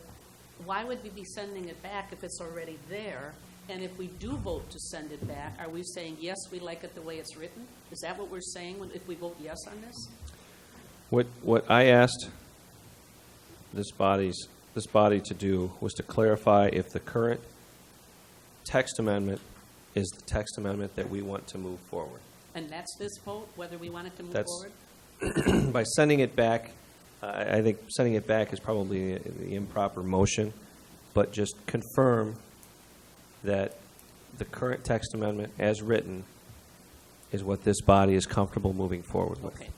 why would we be sending it back if it's already there? And if we do vote to send it back, are we saying, yes, we like it the way it's written? Is that what we're saying if we vote yes on this? What I asked this body to do was to clarify if the current text amendment is the text amendment that we want to move forward. And that's this vote, whether we want it to move That's- forward? By sending it back, I think sending it back is probably the improper motion, but just confirm that the current text amendment as written is what this body is comfortable moving forward with. Okay.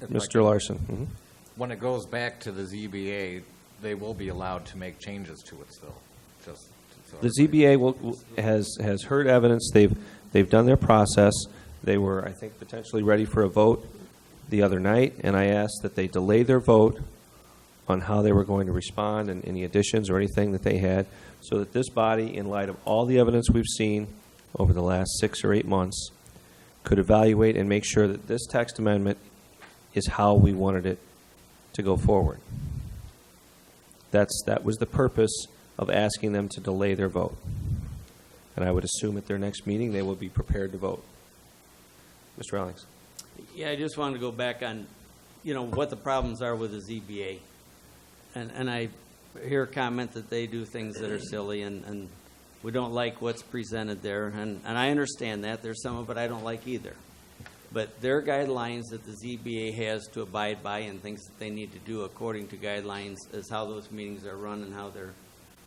Mr. Larson. Mhm. When it goes back to the ZBA, they will be allowed to make changes to it still. Just so The ZBA has heard evidence. They've done their process. They were, I think, potentially ready for a vote the other night, and I asked that they delay their vote on how they were going to respond and any additions or anything that they had, so that this body, in light of all the evidence we've seen over the last 6 or 8 months, could evaluate and make sure that this text amendment is how we wanted it to go forward. That was the purpose of asking them to delay their vote. And I would assume at their next meeting they will be prepared to vote. Mr. Rawlings. Yeah, I just wanted to go back on, what the problems are with the ZBA. And I hear a comment that they do things that are silly, and we don't like what's presented there. And I understand that. There's some of it I don't like either. But their guidelines that the ZBA has to abide by and things that they need to do according to guidelines is how those meetings are run and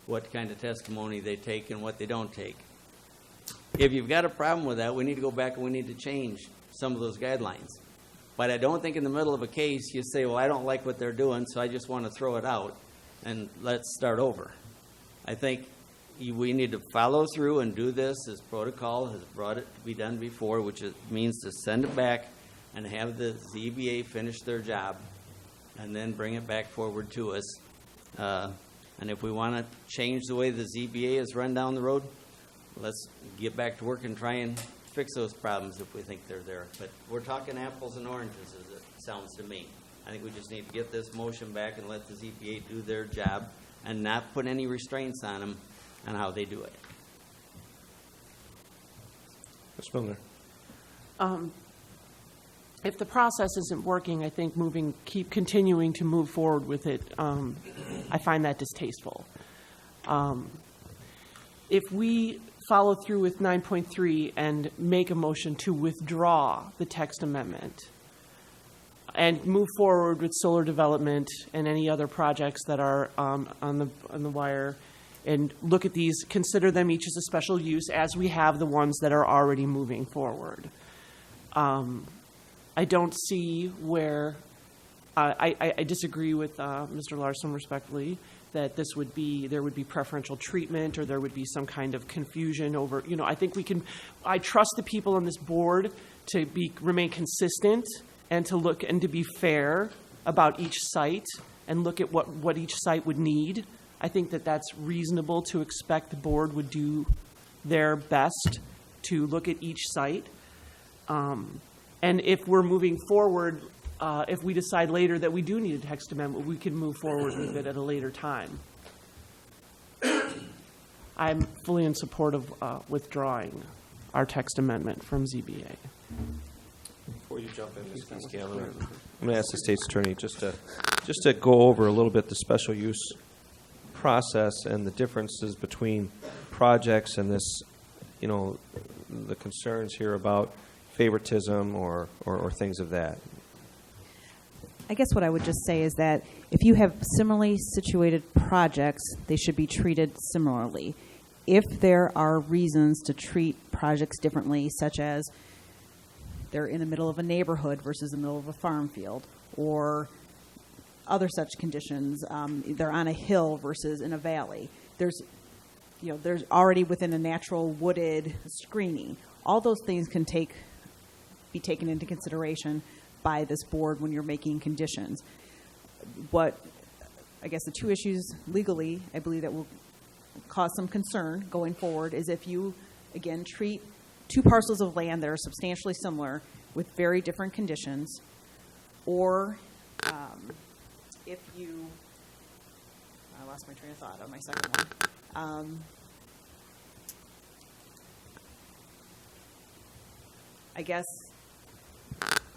what kind of testimony they take and what they don't take. If you've got a problem with that, we need to go back and we need to change some of those guidelines. But I don't think in the middle of a case you say, well, I don't like what they're doing, so I just want to throw it out and let's start over. I think we need to follow through and do this as protocol has brought it to be done before, which means to send it back and have the ZBA finish their job and then bring it back forward to us. And if we want to change the way the ZBA is run down the road, let's get back to work and try and fix those problems if we think they're there. But we're talking apples and oranges, as it sounds to me. I think we just need to get this motion back and let the ZBA do their job and not put any restraints on them on how they do it. Ms. Milner. If the process isn't working, I think keep continuing to move forward with it, I find that distasteful. If we follow through with 9.3 and make a motion to withdraw the text amendment and move forward with solar development and any other projects that are on the wire, and look at these, consider them each as a special use as we have the ones that are already moving forward. I don't see where, I disagree with Mr. Larson respectfully, that there would be preferential treatment or there would be some kind of confusion over, I think I trust the people on this board to remain consistent and to be fair about each site and look at what each site would need. I think that's reasonable to expect the board would do their best to look at each site. And if we're moving forward, if we decide later that we do need a text amendment, we can move forward with it at a later time. I'm fully in support of withdrawing our text amendment from ZBA. Before you jump in, Ms. Scanlon, I'm going to ask the state's attorney just to go over a little bit the special use process and the differences between projects and this, the concerns here about favoritism or things of that. I guess what I would just say is that if you have similarly situated projects, they should be treated similarly. If there are reasons to treat projects differently, such as they're in the middle of a neighborhood versus the middle of a farm field, or other such conditions, they're on a hill versus in a valley. There's already within a natural wooded screening. All those things can be taken into consideration by this board when you're making conditions. What I guess the two issues legally, I believe, that will cause some concern going forward is if you, again, treat two parcels of land that are substantially similar with very different conditions, or if you, I lost my train of thought on my second one. I guess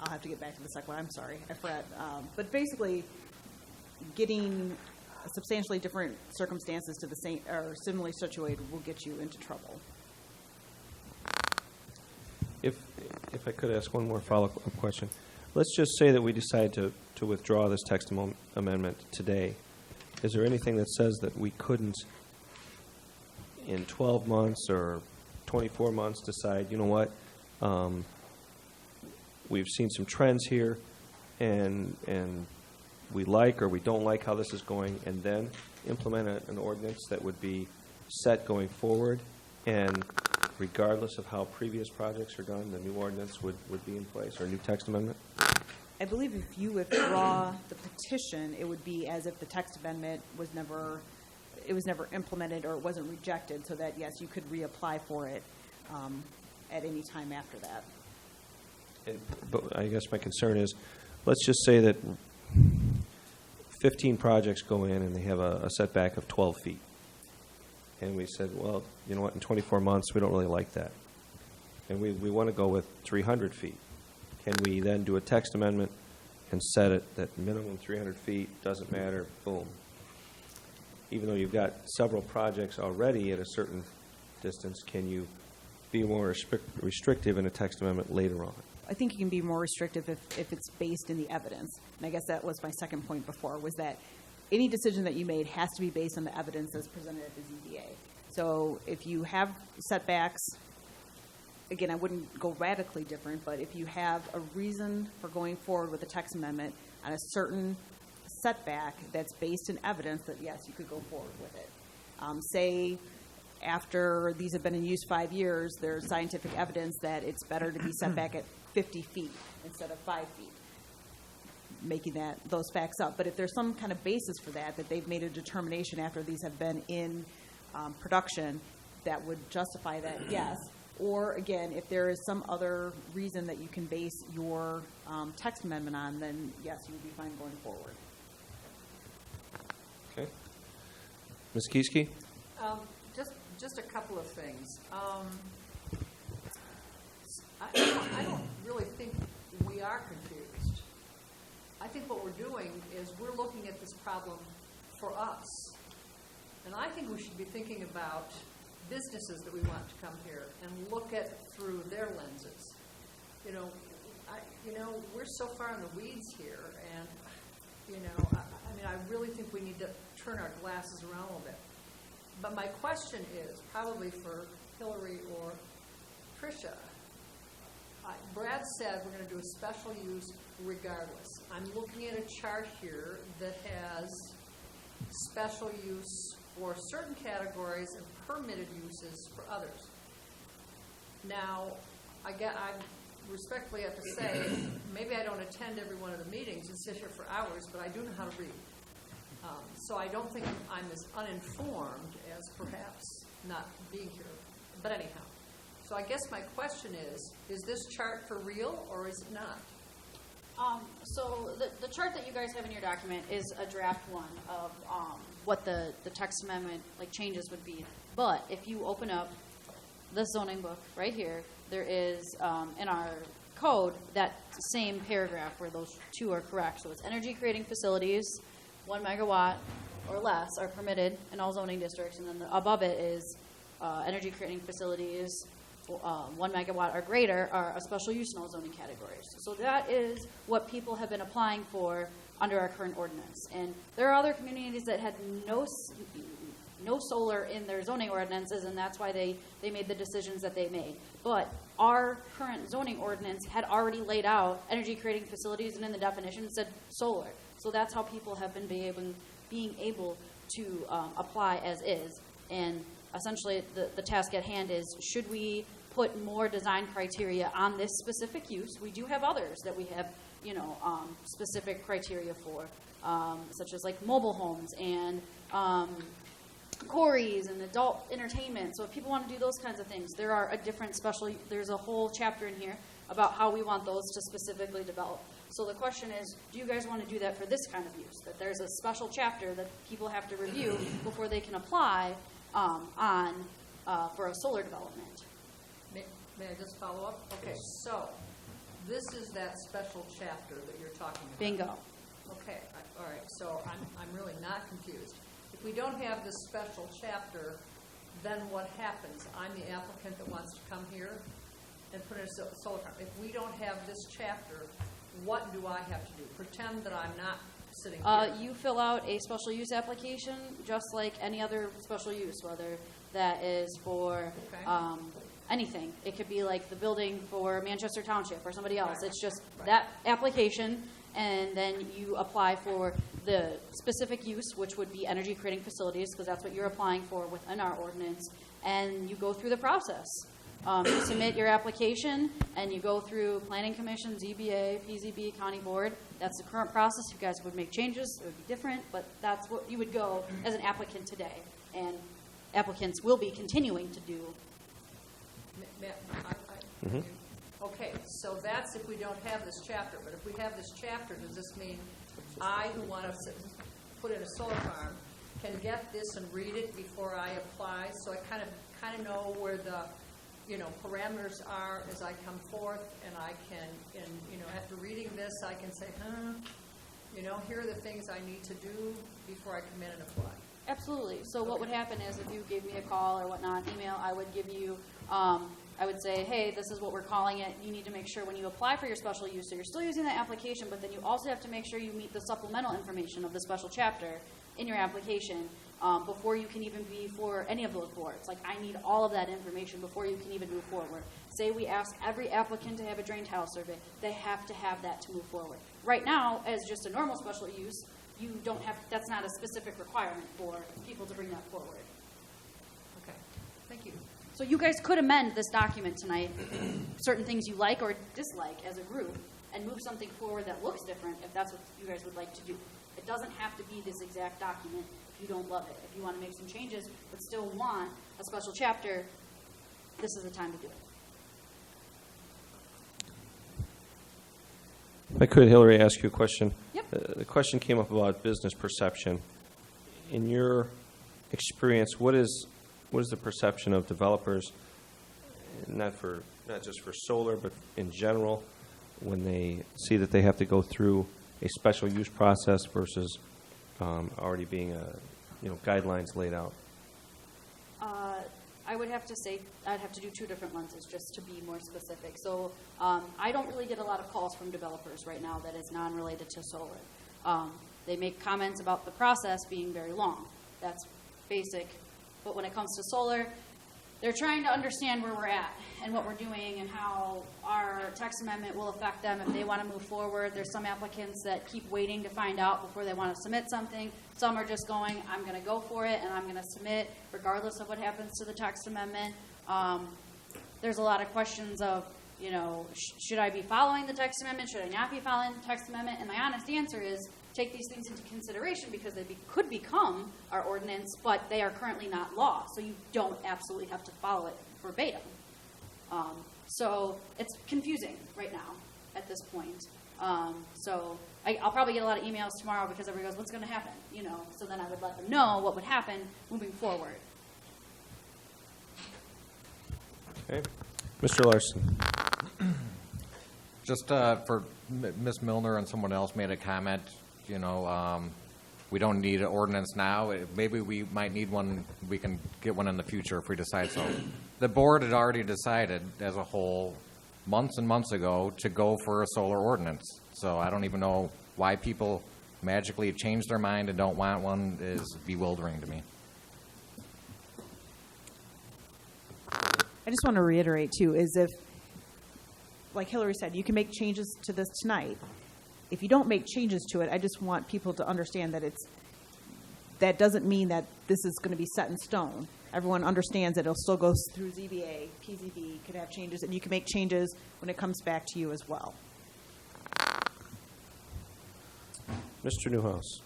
I'll have to get back to the second one. I'm sorry, I forgot. But basically, getting substantially different circumstances to the same or similarly situated will get you into trouble. If I could ask one more follow-up question. Let's just say that we decide to withdraw this text amendment today. Is there anything that says that we couldn't, in 12 months or 24 months, decide, you know what, we've seen some trends here, and we like or we don't like how this is going, and then implement an ordinance that would be set going forward, and regardless of how previous projects are done, the new ordinance would be in place, or a new text amendment? I believe if you withdraw the petition, it would be as if the text amendment was never implemented or it wasn't rejected, so that, yes, you could reapply for it at any time after that. But I guess my concern is, let's just say that 15 projects go in and they have a setback of 12 feet. And we said, well, you know what, in 24 months, we don't really like that. And we want to go with 300 feet. Can we then do a text amendment and set it that minimum 300 feet, doesn't matter, boom. Even though you've got several projects already at a certain distance, can you be more restrictive in a text amendment later on? I think you can be more restrictive if it's based in the evidence. And I guess that was my second point before, was that any decision that you made has to be based on the evidence that's presented at the ZBA. So if you have setbacks, again, I wouldn't go radically different, but if you have a reason for going forward with a text amendment on a certain setback that's based in evidence, that yes, you could go forward with it. Say after these have been in use 5 years, there's scientific evidence that it's better to be set back at 50 feet instead of 5 feet, making those facts up. But if there's some kind of basis for that they've made a determination after these have been in production that would justify that, yes. Or, again, if there is some other reason that you can base your text amendment on, then, yes, you would be fine going forward. Okay. Ms. Kieske? Just a couple of things. I don't really think we are confused. I think what we're doing is we're looking at this problem for us. And I think we should be thinking about businesses that we want to come here and look at through their lenses. We're so far in the weeds here, and I really think we need to turn our glasses around a little bit. But my question is probably for Hillary or Tricia. Brad said we're going to do a special use regardless. I'm looking at a chart here that has special use for certain categories and permitted uses for others. Now, I respectfully have to say, maybe I don't attend every one of the meetings and sit here for hours, but I do know how to read. So I don't think I'm as uninformed as perhaps not being here. But anyhow, so I guess my question is this chart for real or is it not? So the chart that you guys have in your document is a draft one of what the text amendment changes would be. But if you open up the zoning book right here, there is in our code that same paragraph where those two are correct. So it's energy creating facilities, 1 megawatt or less are permitted in all zoning districts, and then above it is energy creating facilities 1 megawatt or greater are a special use in all zoning categories. So that is what people have been applying for under our current ordinance. And there are other communities that had no solar in their zoning ordinances, and that's why they made the decisions that they made. But our current zoning ordinance had already laid out energy creating facilities, and in the definition said solar. So that's how people have been being able to apply as is. And essentially the task at hand is, should we put more design criteria on this specific use? We do have others that we have, specific criteria for, such as like mobile homes and quarries and adult entertainment. So if people want to do those kinds of things, there are there's a whole chapter in here about how we want those to specifically develop. So the question is, do you guys want to do that for this kind of use? That there's a special chapter that people have to review before they can apply for a solar development. May I just follow up? Okay, so this is that special chapter that you're talking about. Bingo. Okay, all right, so I'm really not confused. If we don't have this special chapter, then what happens? I'm the applicant that wants to come here and put in a solar farm. If we don't have this chapter, what do I have to do? Pretend that I'm not sitting here. You fill out a special use application just like any other special use, whether that is for anything. It could be like the building for Manchester Township or somebody else. It's just that application, and then you apply for the specific use, which would be energy creating facilities, because that's what you're applying for within our ordinance, and you go through the process. You submit your application, and you go through Planning Commission, ZBA, PZB, County Board. That's the current process. If you guys would make changes, it would be different, but that's what you would go as an applicant today. And applicants will be continuing to do. Okay, so that's if we don't have this chapter. But if we have this chapter, does this mean I, who want to put in a solar farm, can get this and read it before I apply, so I kind of know where the parameters are as I come forth, and I can, after reading this, I can say, here are the things I need to do before I come in and apply. Absolutely. So what would happen is, if you gave me a call or whatnot, email, I would give you, I would say, hey, this is what we're calling it. You need to make sure when you apply for your special use, so you're still using that application, but then you also have to make sure you meet the supplemental information of the special chapter in your application before you can even be for any of those boards. Like, I need all of that information before you can even move forward. Say we ask every applicant to have a drain tile survey. They have to have that to move forward. Right now, as just a normal special use, you don't have, that's not a specific requirement for people to bring that forward. Okay, thank you. So you guys could amend this document tonight, certain things you like or dislike as a group, and move something forward that looks different if that's what you guys would like to do. It doesn't have to be this exact document if you don't love it. If you want to make some changes but still want a special chapter, this is the time to do it. If I could, Hillary, ask you a question. Yep. The question came up about business perception. In your experience, what is the perception of developers, not just for solar, but in general, when they see that they have to go through a special use process versus already being guidelines laid out? I would have to say I'd have to do two different lenses just to be more specific. So I don't really get a lot of calls from developers right now that is non-related to solar. They make comments about the process being very long. That's basic. But when it comes to solar, they're trying to understand where we're at and what we're doing and how our text amendment will affect them if they want to move forward. There's some applicants that keep waiting to find out before they want to submit something. Some are just going, I'm going to go for it, and I'm going to submit regardless of what happens to the text amendment. There's a lot of questions of, should I be following the text amendment? Should I not be following the text amendment? And my honest answer is, take these things into consideration because they could become our ordinance, but they are currently not law. So you don't absolutely have to follow it verbatim. So it's confusing right now at this point. So I'll probably get a lot of emails tomorrow because everybody goes, what's going to happen? So then I would let them know what would happen moving forward. Okay. Mr. Larson. Just for Ms. Milner and someone else made a comment, We don't need an ordinance now. Maybe we might need one. We can get one in the future if we decide so. The board had already decided as a whole months and months ago to go for a solar ordinance. So I don't even know why people magically changed their mind and don't want one. Is bewildering to me. I just want to reiterate, too, is if, like Hillary said, you can make changes to this tonight. If you don't make changes to it, I just want people to understand that that doesn't mean that this is going to be set in stone. Everyone understands that it'll still go through ZBA, PZB, could have changes, and you can make changes when it comes back to you as well. Mr. Newhouse.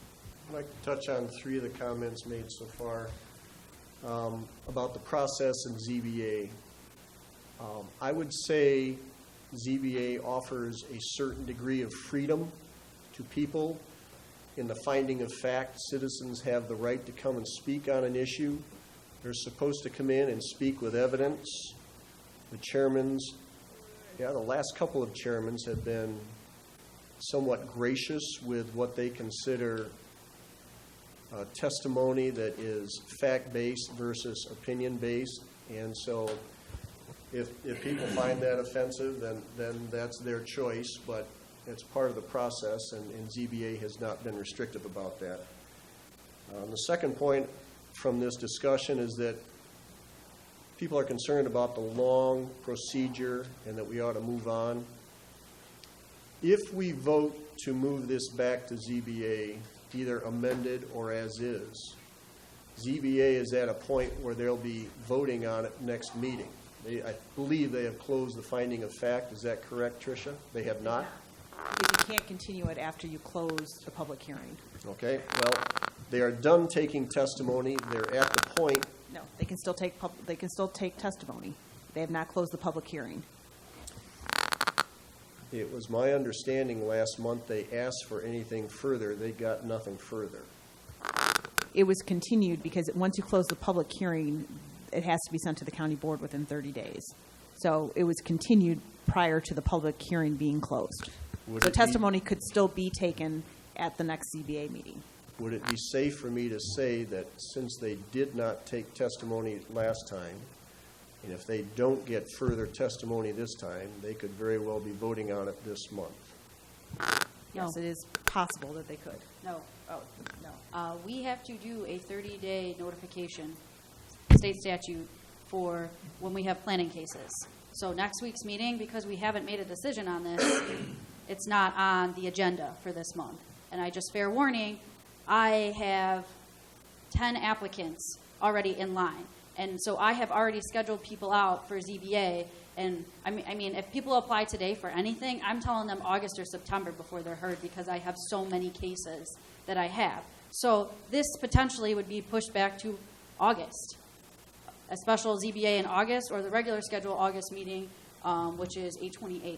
I'd like to touch on 3 of the comments made so far about the process in ZBA. I would say ZBA offers a certain degree of freedom to people in the finding of fact. Citizens have the right to come and speak on an issue. They're supposed to come in and speak with evidence. The the last couple of chairmans have been somewhat gracious with what they consider testimony that is fact-based versus opinion-based. And so if people find that offensive, then that's their choice, but it's part of the process, and ZBA has not been restrictive about that. The second point from this discussion is that people are concerned about the long procedure and that we ought to move on. If we vote to move this back to ZBA, either amended or as is, ZBA is at a point where they'll be voting on it next meeting. I believe they have closed the finding of fact. Is that correct, Tricia? They have not? Because you can't continue it after you close the public hearing. Okay, well, they are done taking testimony. They're at the point. No, they can still take testimony. They have not closed the public hearing. It was my understanding last month they asked for anything further. They got nothing further. It was continued because once you close the public hearing, it has to be sent to the county board within 30 days. So it was continued prior to the public hearing being closed. So testimony could still be taken at the next ZBA meeting. Would it be safe for me to say that since they did not take testimony last time, and if they don't get further testimony this time, they could very well be voting on it this month? Yes, it is possible that they could. No. Oh, no. We have to do a 30-day notification, state statute, for when we have planning cases. So next week's meeting, because we haven't made a decision on this, it's not on the agenda for this month. And I just fair warning, I have 10 applicants already in line. And so I have already scheduled people out for ZBA. And I mean, if people apply today for anything, I'm telling them August or September before they're heard because I have so many cases that I have. So this potentially would be pushed back to August. A special ZBA in August or the regular scheduled August meeting, which is 8/28.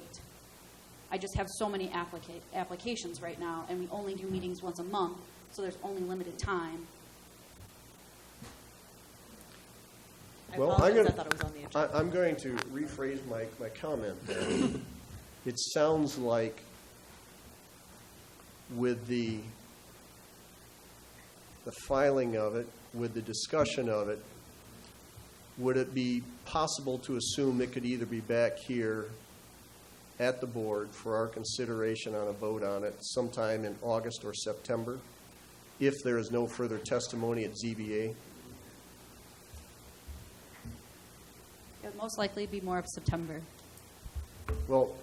I just have so many applications right now, and we only do meetings once a month, so there's only limited time. Well, I'm going to rephrase my comment there. It sounds like with the filing of it, with the discussion of it, would it be possible to assume it could either be back here at the board for our consideration on a vote on it sometime in August or September, if there is no further testimony at ZBA? It would most likely be more of September. Well,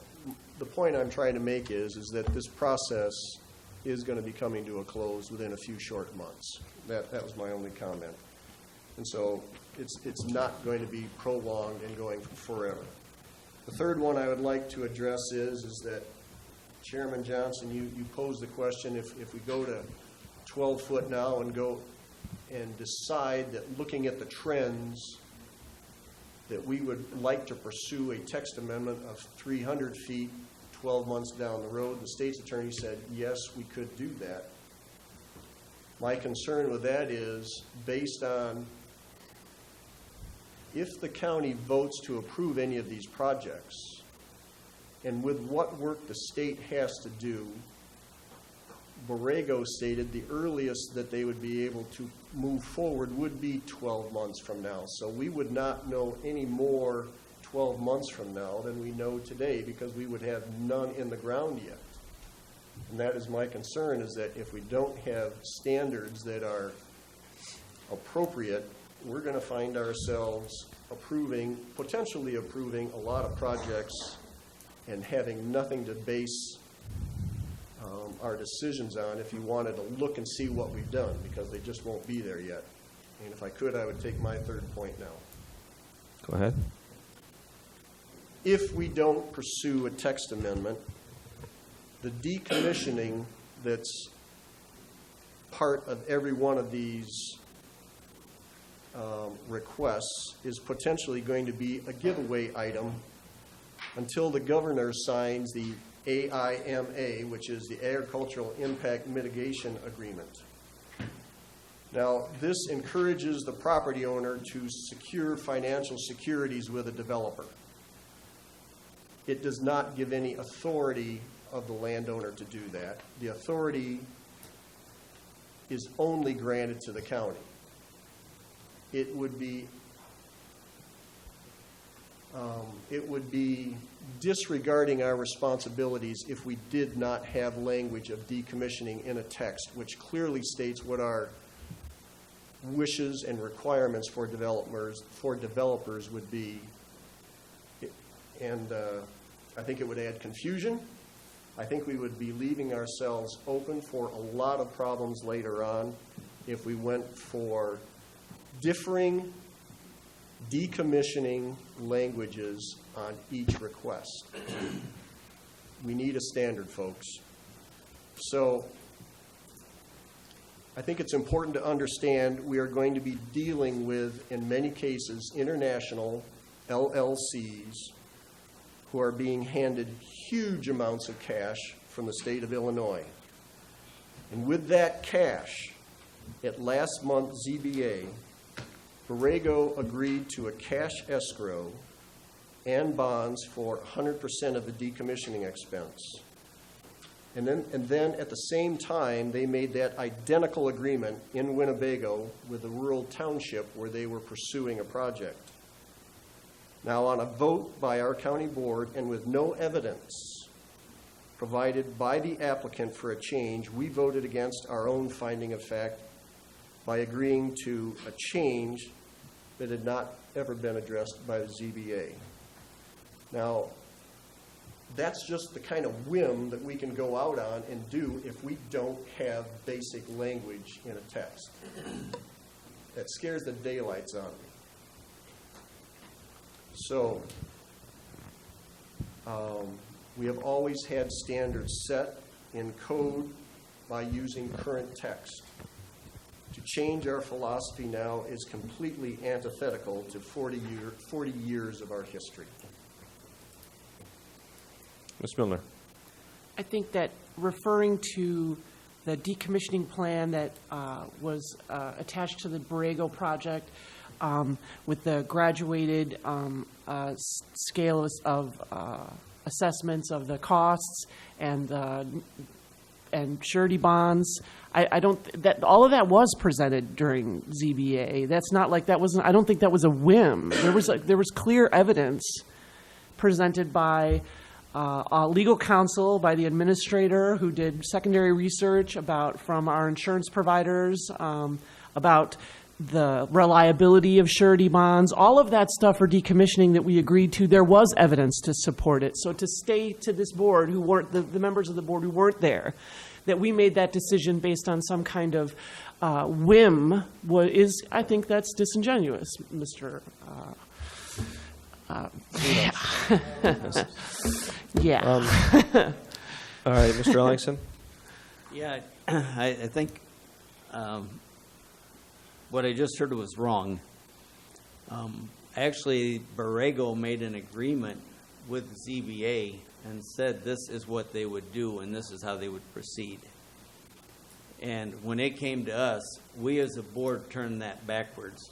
the point I'm trying to make is that this process is going to be coming to a close within a few short months. That was my only comment. And so it's not going to be prolonged and going forever. The third one I would like to address is that, Chairman Johnson, you posed the question, if we go to 12 foot now and go and decide that looking at the trends that we would like to pursue a text amendment of 300 feet 12 months down the road, the state's attorney said, yes, we could do that. My concern with that is based on if the county votes to approve any of these projects, and with what work the state has to do, Borrego stated the earliest that they would be able to move forward would be 12 months from now. So we would not know any more 12 months from now than we know today, because we would have none in the ground yet. And that is my concern, is that if we don't have standards that are appropriate, we're going to find ourselves potentially approving a lot of projects and having nothing to base our decisions on if you wanted to look and see what we've done, because they just won't be there yet. And if I could, I would take my third point now. Go ahead. If we don't pursue a text amendment, the decommissioning that's part of every one of these requests is potentially going to be a giveaway item until the governor signs the AIMA, which is the Agricultural Impact Mitigation Agreement. Now, this encourages the property owner to secure financial securities with a developer. It does not give any authority of the landowner to do that. The authority is only granted to the county. It would be disregarding our responsibilities if we did not have language of decommissioning in a text, which clearly states what our wishes and requirements for developers would be. And I think it would add confusion. I think we would be leaving ourselves open for a lot of problems later on if we went for differing decommissioning languages on each request. We need a standard, folks. So I think it's important to understand we are going to be dealing with, in many cases, international LLCs who are being handed huge amounts of cash from the state of Illinois. And with that cash, at last month's ZBA, Borrego agreed to a cash escrow and bonds for 100% of the decommissioning expense. And then at the same time, they made that identical agreement in Winnebago with a rural township where they were pursuing a project. Now, on a vote by our county board and with no evidence provided by the applicant for a change, we voted against our own finding of fact by agreeing to a change that had not ever been addressed by the ZBA. Now, that's just the kind of whim that we can go out on and do if we don't have basic language in a text. That scares the daylights out of me. So, we have always had standards set in code by using current text. To change our philosophy now is completely antithetical to 40 years of our history. Ms. Milner. I think that referring to the decommissioning plan that was attached to the Borrego project with the graduated scale of assessments of the costs and surety bonds. I don't that all of that was presented during ZBA. That's not like that wasn't. I don't think that was a whim. There was clear evidence presented by legal counsel, by the administrator who did secondary research from our insurance providers about the reliability of surety bonds, all of that stuff for decommissioning that we agreed to, there was evidence to support it. So to stay to this board, who weren't the members of the board who weren't there, that we made that decision based on some kind of whim, I think that's disingenuous, Mr. Yeah. All right, Mr. Ellingson. Yeah, I think what I just heard was wrong. Actually, Borrego made an agreement with ZBA and said this is what they would do and this is how they would proceed. And when it came to us, we as a board turned that backwards.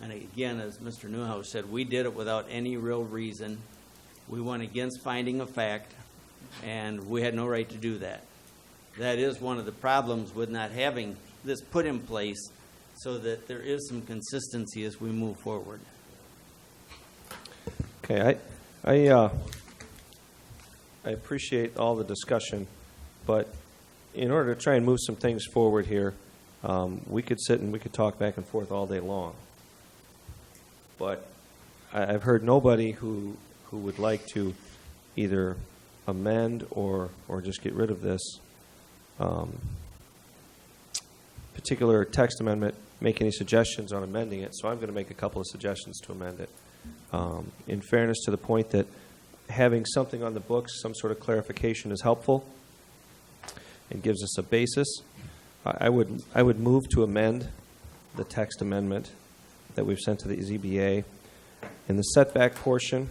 And again, as Mr. Newhouse said, we did it without any real reason. We went against finding a fact, and we had no right to do that. that is one of the problems with not having this put in place, so that there is some consistency as we move forward. Okay, I appreciate all the discussion, but in order to try and move some things forward here, we could sit and we could talk back and forth all day long. But I've heard nobody who would like to either amend or just get rid of this particular text amendment, make any suggestions on amending it. So I'm going to make a couple of suggestions to amend it. In fairness to the point that having something on the books, some sort of clarification is helpful and gives us a basis. I would move to amend the text amendment that we've sent to the ZBA. In the setback portion,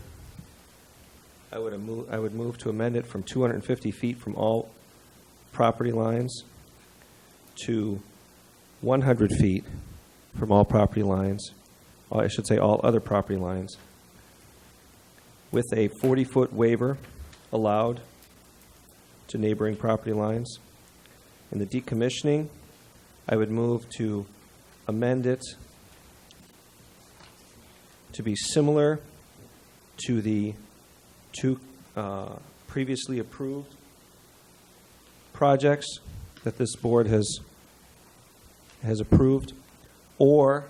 I would move to amend it from 250 feet from all property lines to 100 feet from all property lines, I should say all other property lines, with a 40-foot waiver allowed to neighboring property lines. In the decommissioning, I would move to amend it to be similar to the two previously approved projects that this board has approved, or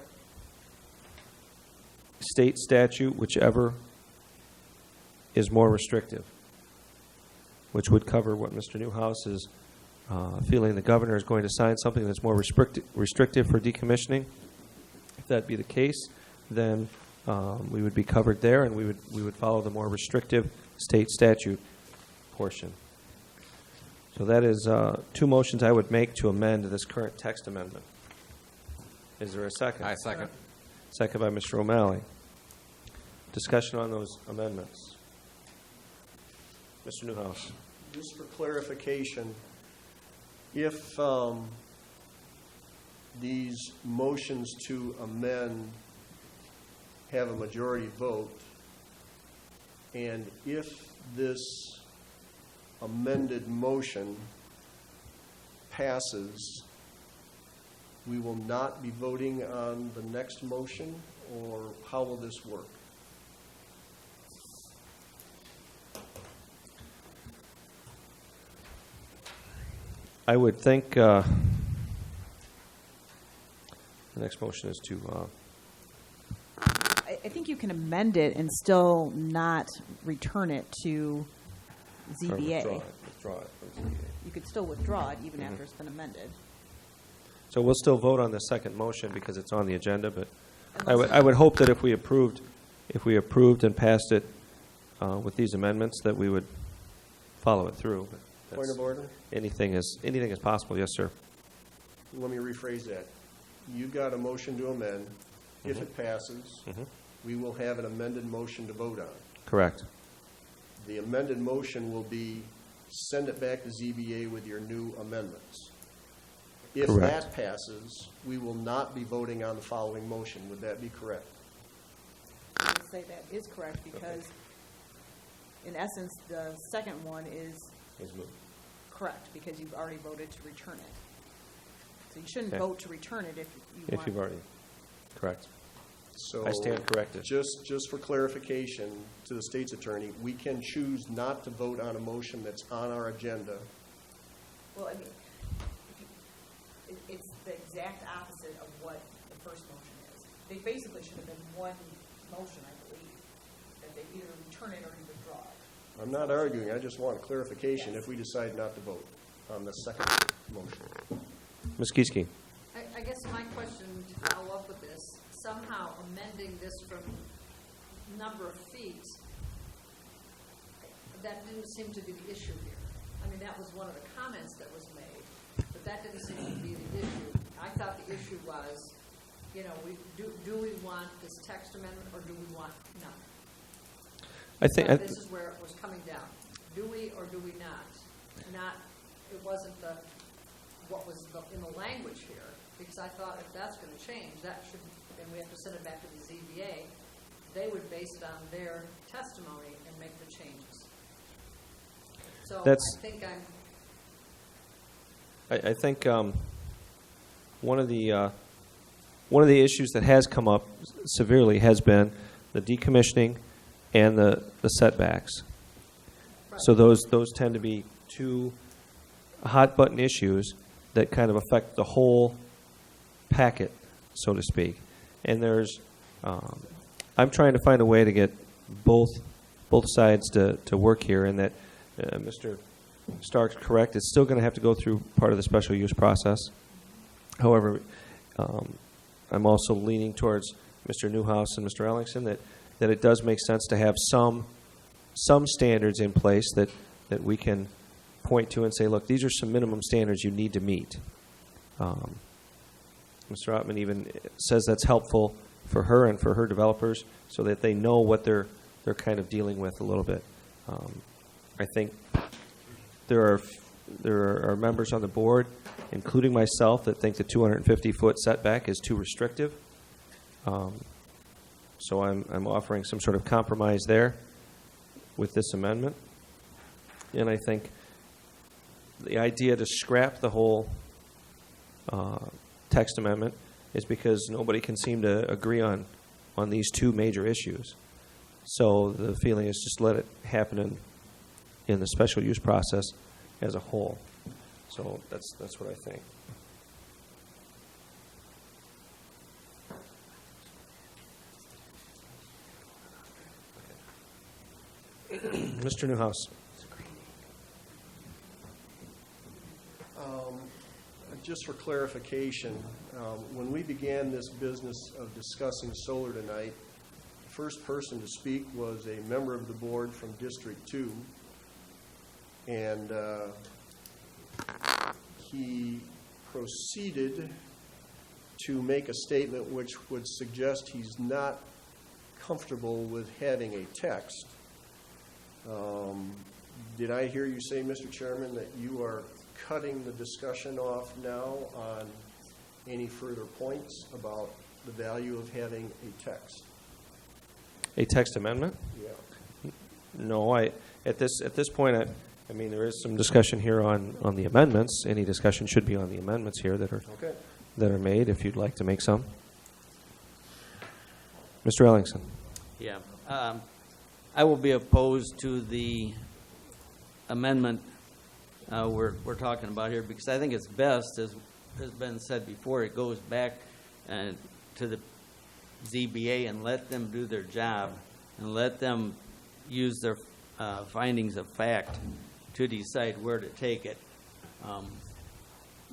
state statute, whichever is more restrictive, which would cover what Mr. Newhouse is feeling the governor is going to sign something that's more restrictive for decommissioning. If that be the case, then we would be covered there, and we would follow the more restrictive state statute portion. So that is two motions I would make to amend this current text amendment. Is there a second? I second. Second by Mr. O'Malley. Discussion on those amendments. Mr. Newhouse. Just for clarification, if these motions to amend have a majority vote, and if this amended motion passes, we will not be voting on the next motion, or how will this work? I would think the next motion is to... I think you can amend it and still not return it to ZBA. Withdraw it from ZBA. You could still withdraw it even after it's been amended. So we'll still vote on the second motion because it's on the agenda, but I would hope that if we approved and passed it with these amendments, that we would follow it through. But Point of order? Anything is possible. Yes, sir. Let me rephrase that. You got a motion to amend. If it passes, we will have an amended motion to vote on. Correct. The amended motion will be send it back to ZBA with your new amendments. If Correct. that passes, we will not be voting on the following motion. Would that be correct? I would say that is correct because, in essence, the second one is moved. correct because you've already voted to return it. So you shouldn't Okay. vote to return it if You've already... Correct. So I stand corrected. Just for clarification to the state's attorney, we can choose not to vote on a motion that's on our agenda. Well, I mean, it's the exact opposite of what the first motion is. They basically should have been one motion, I believe, that they either return it or you withdraw it. I'm not arguing. I just want clarification if we decide not to vote on the second motion. Ms. Kieske. I guess my question to follow up with this, somehow amending this from number of feet, that didn't seem to be the issue here. I mean, that was one of the comments that was made, but that didn't seem to be the issue. I thought the issue was, do we want this text amendment or do we want none? This is where it was coming down. Do we or do we not? It wasn't what was in the language here, because I thought if that's going to change, that should, and we have to send it back to the ZBA, they would base it on their testimony and make the changes. So I think I think one of the issues that has come up severely has been the decommissioning and the setbacks. So those tend to be two hot button issues that kind of affect the whole packet, so to speak. And there's, I'm trying to find a way to get both sides to work here, and that Mr. Stark's correct. It's still going to have to go through part of the special use process. However, I'm also leaning towards Mr. Newhouse and Mr. Ellingson that it does make sense to have some standards in place that we can point to and say, look, these are some minimum standards you need to meet. Mr. Ottman even says that's helpful for her and for her developers so that they know what they're kind of dealing with a little bit. I think there are members on the board, including myself, that think the 250-foot setback is too restrictive. So I'm offering some sort of compromise there with this amendment. And I think the idea to scrap the whole text amendment is because nobody can seem to agree on these two major issues. So the feeling is just let it happen in the special use process as a whole. So that's what I think. Mr. Newhouse. Just for clarification, when we began this business of discussing solar tonight, the first person to speak was a member of the board from District 2, and he proceeded to make a statement which would suggest he's not comfortable with having a text. Did I hear you say, Mr. Chairman, that you are cutting the discussion off now on any further points about the value of having a text? A text amendment? Yeah. No, at this point, I mean, there is some discussion here on the amendments. Any discussion should be on the amendments here that are made, if you'd like to make some. Mr. Ellingson. Yeah. I will be opposed to the amendment we're talking about here, because I think it's best, as has been said before, it goes back to the ZBA and let them do their job and let them use their findings of fact to decide where to take it.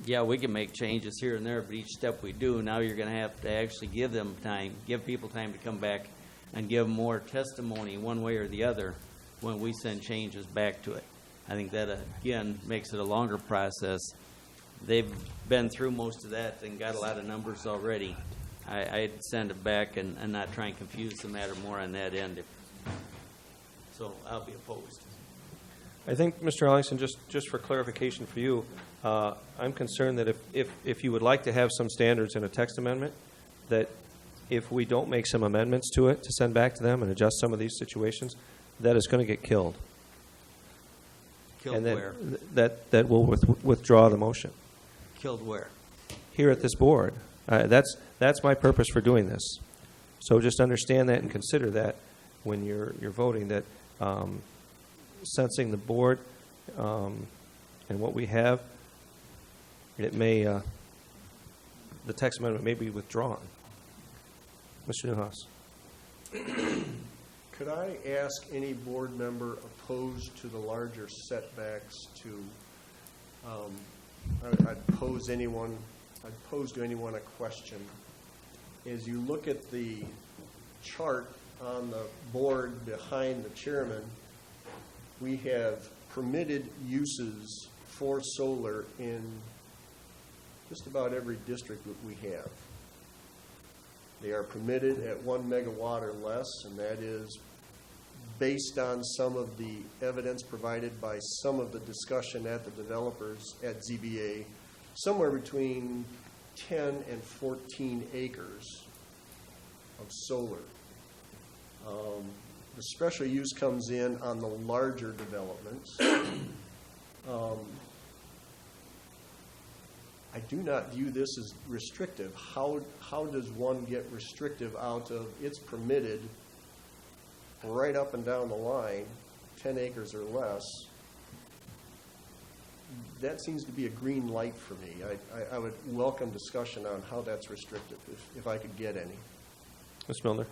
Yeah, we can make changes here and there, but each step we do, now you're going to have to actually give them time, give people time to come back and give more testimony one way or the other when we send changes back to it. I think that, again, makes it a longer process. They've been through most of that and got a lot of numbers already. I'd send it back and not try and confuse the matter more on that end. So I'll be opposed. I think, Mr. Ellingson, just for clarification for you, I'm concerned that if you would like to have some standards in a text amendment, that if we don't make some amendments to it to send back to them and adjust some of these situations, that is going to get killed. Killed where? That will withdraw the motion. Killed where? Here at this board. That's my purpose for doing this. So just understand that and consider that when you're voting, that sensing the board and what we have, it may the text amendment may be withdrawn. Mr. Newhouse. Could I ask any board member opposed to the larger setbacks to, I'd pose to anyone a question. As you look at the chart on the board behind the chairman, we have permitted uses for solar in just about every district that we have. They are permitted at 1 megawatt or less, and that is based on some of the evidence provided by some of the discussion at the developers at ZBA, somewhere between 10 and 14 acres of solar. The special use comes in on the larger developments. I do not view this as restrictive. How does one get restrictive out of it's permitted right up and down the line, 10 acres or less? That seems to be a green light for me. I would welcome discussion on how that's restrictive, if I could get any. Ms. Milner?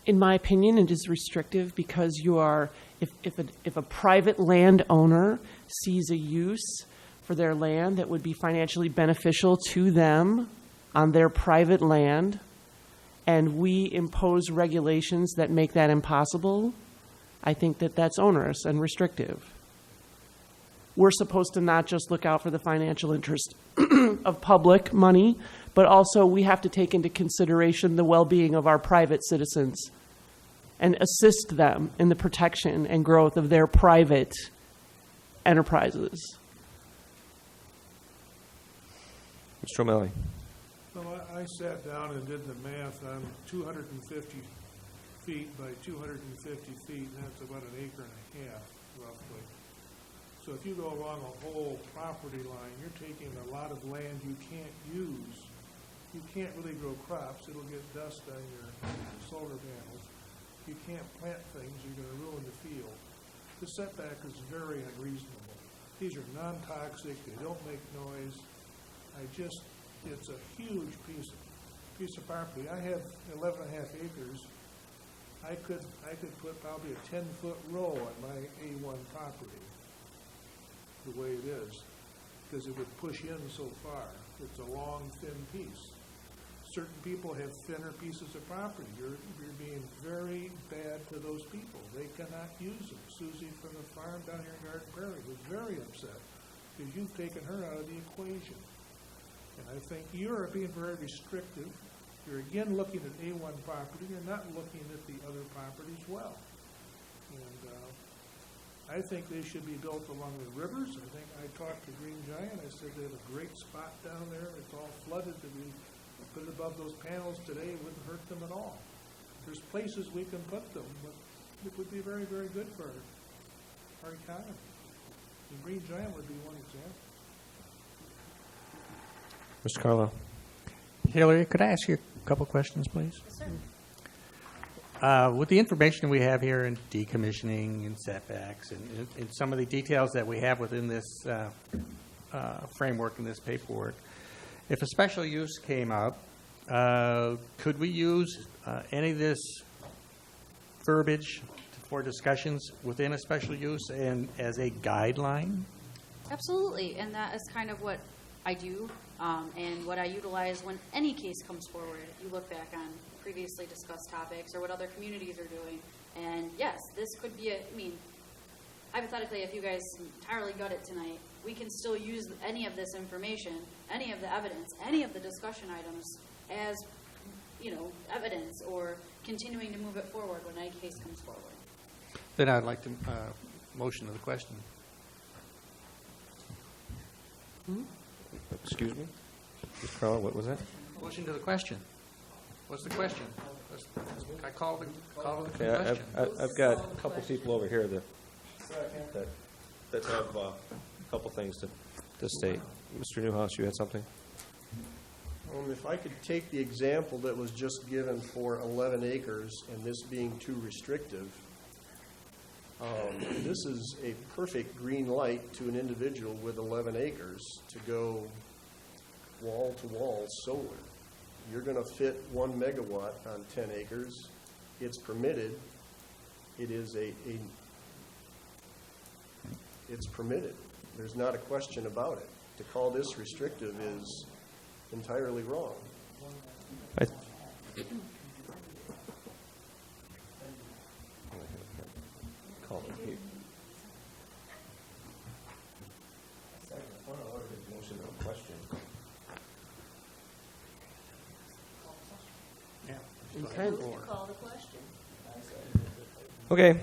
In my opinion, it is restrictive because you are, if a private landowner sees a use for their land that would be financially beneficial to them on their private land, and we impose regulations that make that impossible, I think that that's onerous and restrictive. We're supposed to not just look out for the financial interest of public money, but also we have to take into consideration the well-being of our private citizens and assist them in the protection and growth of their private enterprises. Mr. O'Malley? So I sat down and did the math on 250 feet by 250 feet, and that's about an acre and a half, roughly. So if you go along a whole property line, you're taking a lot of land you can't use. You can't really grow crops. It'll get dust on your solar panels. You can't plant things. You're going to ruin the field. The setback is very unreasonable. These are non-toxic. They don't make noise. It's a huge piece of property. I have 11 and a half acres. I could put probably a 10-foot row on my A1 property, the way it is, because it would push in so far. It's a long, thin piece. Certain people have thinner pieces of property. You're being very bad to those people. They cannot use them. Susie from the farm down here in Garden Prairie was very upset because you've taken her out of the equation. And I think you're being very restrictive. You're again looking at A1 property. You're not looking at the other properties well. And I think they should be built along the rivers. I talked to Green Giant. I said they have a great spot down there. It's all flooded. That we put it above those panels today, it wouldn't hurt them at all. There's places we can put them, but it would be very, very good for our economy. And Green Giant would be one example. Mr. Carlisle? Hillary, could I ask you a couple questions, please? Yes, sir. With the information we have here in decommissioning and setbacks and some of the details that we have within this framework and this paperwork, if a special use came up, could we use any of this verbiage for discussions within a special use and as a guideline? Absolutely, and that is kind of what I do and what I utilize when any case comes forward. You look back on previously discussed topics or what other communities are doing, and yes, this could be hypothetically, if you guys entirely gut it tonight, we can still use any of this information, any of the evidence, any of the discussion items as, evidence or continuing to move it forward when any case comes forward. Then I'd like to motion to the question. Excuse me? Mr. Carlisle, what was that? Motion to the question. What's the question? I call the Okay, question. I've got a couple people over here that have a couple things to state. Mr. Newhouse, you had something? If I could take the example that was just given for 11 acres and this being too restrictive, this is a perfect green light to an individual with 11 acres to go wall-to-wall solar. You're going to fit 1 megawatt on 10 acres. It's permitted. It is it's permitted. There's not a question about it. To call this restrictive is entirely wrong. Call it here. Motion or question. Call the question. Okay,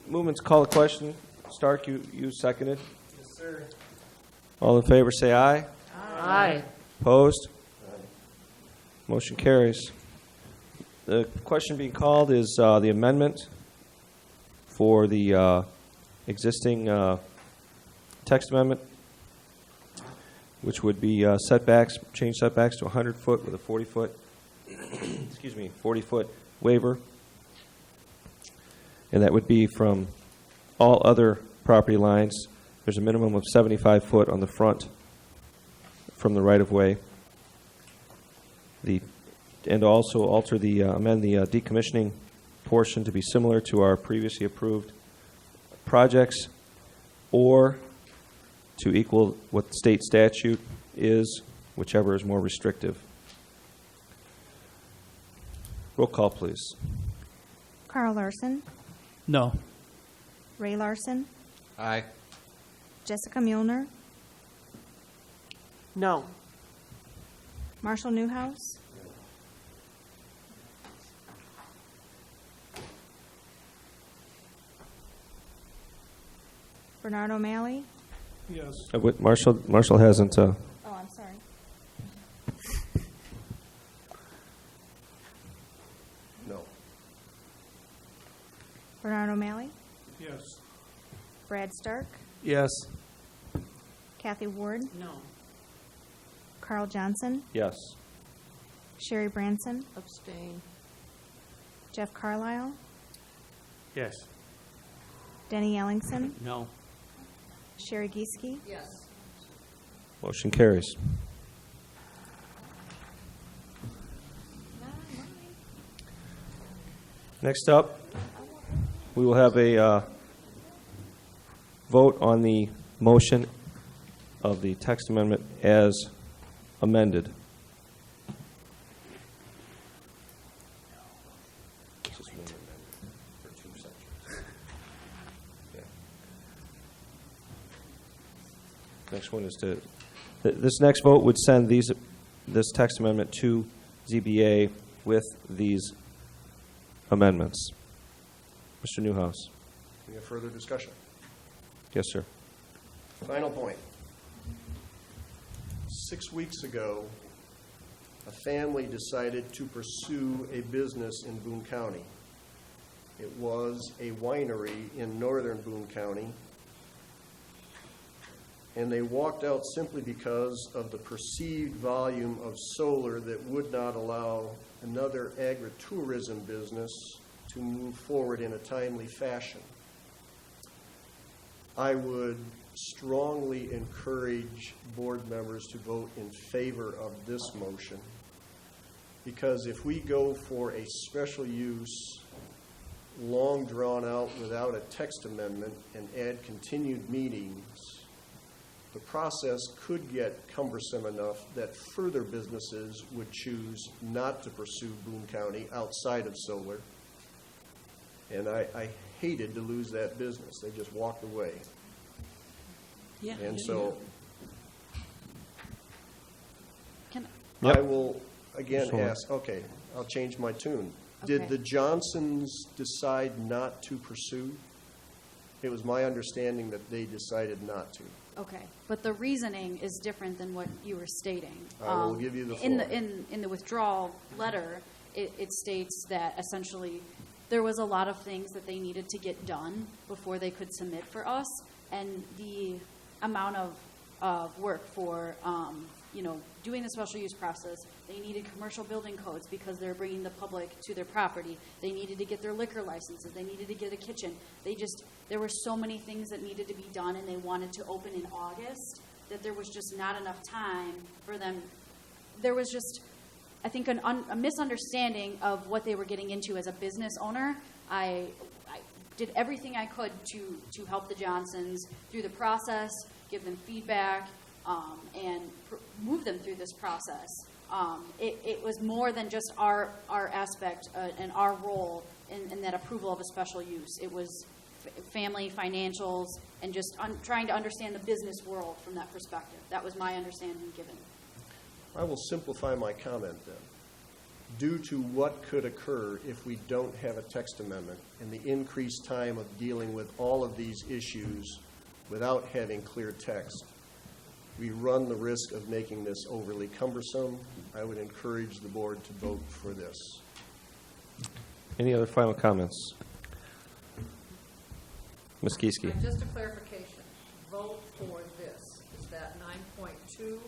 movement's call a question. Stark, you seconded. Yes, sir. All in favor, say aye. Aye. Opposed? Motion carries. The question being called is the amendment for the existing text amendment which would be setbacks, change setbacks to 100 foot with a 40-foot, 40-foot waiver. And that would be from all other property lines. There's a minimum of 75 foot on the front from the right-of-way. And also amend the decommissioning portion to be similar to our previously approved projects, or to equal what the state statute is, whichever is more restrictive. Roll call, please. Carl Larson, No. Ray Larson, Aye. Jessica Muehlner, No. Marshall Newhouse, Bernard O'Malley. Yes. Marshall hasn't. Oh, I'm sorry. No. Bernard O'Malley, Yes. Brad Stark, Yes. Kathy Ward, No. Carl Johnson, Yes. Sherry Branson, Abstain. Jeff Carlisle, Yes. Denny Ellingson, No. Sherry Gieske, Yes. Motion carries. Next up, we will have a vote on the motion of the text amendment as amended. Next one is this next vote would send this text amendment to ZBA with these amendments. Mr. Newhouse. Any further discussion? Yes, sir. Final point. 6 weeks ago, a family decided to pursue a business in Boone County. It was a winery in northern Boone County, and they walked out simply because of the perceived volume of solar that would not allow another agritourism business to move forward in a timely fashion. I would strongly encourage board members to vote in favor of this motion, because if we go for a special use, long drawn out without a text amendment, and add continued meetings, the process could get cumbersome enough that further businesses would choose not to pursue Boone County outside of solar. And I hated to lose that business. They just walked away. Yeah. And so Can, I will again Sure. ask, okay, I'll change my tune. Okay. Did the Johnsons decide not to pursue? It was my understanding that they decided not to. okay, but the reasoning is different than what you were stating. I will give you the In floor. in the withdrawal letter, it states that essentially there was a lot of things that they needed to get done before they could submit for us, and the amount of work for doing the special use process. They needed commercial building codes because they're bringing the public to their property. They needed to get their liquor licenses. They needed to get a kitchen. There were so many things that needed to be done, and they wanted to open in August, that there was just not enough time for them. There was just, I think, a misunderstanding of what they were getting into as a business owner. I did everything I could to help the Johnsons through the process, give them feedback, and move them through this process. It was more than just our aspect and our role in that approval of a special use. It was family, financials, and just trying to understand the business world from that perspective. That was my understanding given. I will simplify my comment then. Due to what could occur if we don't have a text amendment and the increased time of dealing with all of these issues without having clear text, we run the risk of making this overly cumbersome. I would encourage the board to vote for this. Any other final comments? Ms. Gieske. Just a clarification, vote for this. Is that 9.2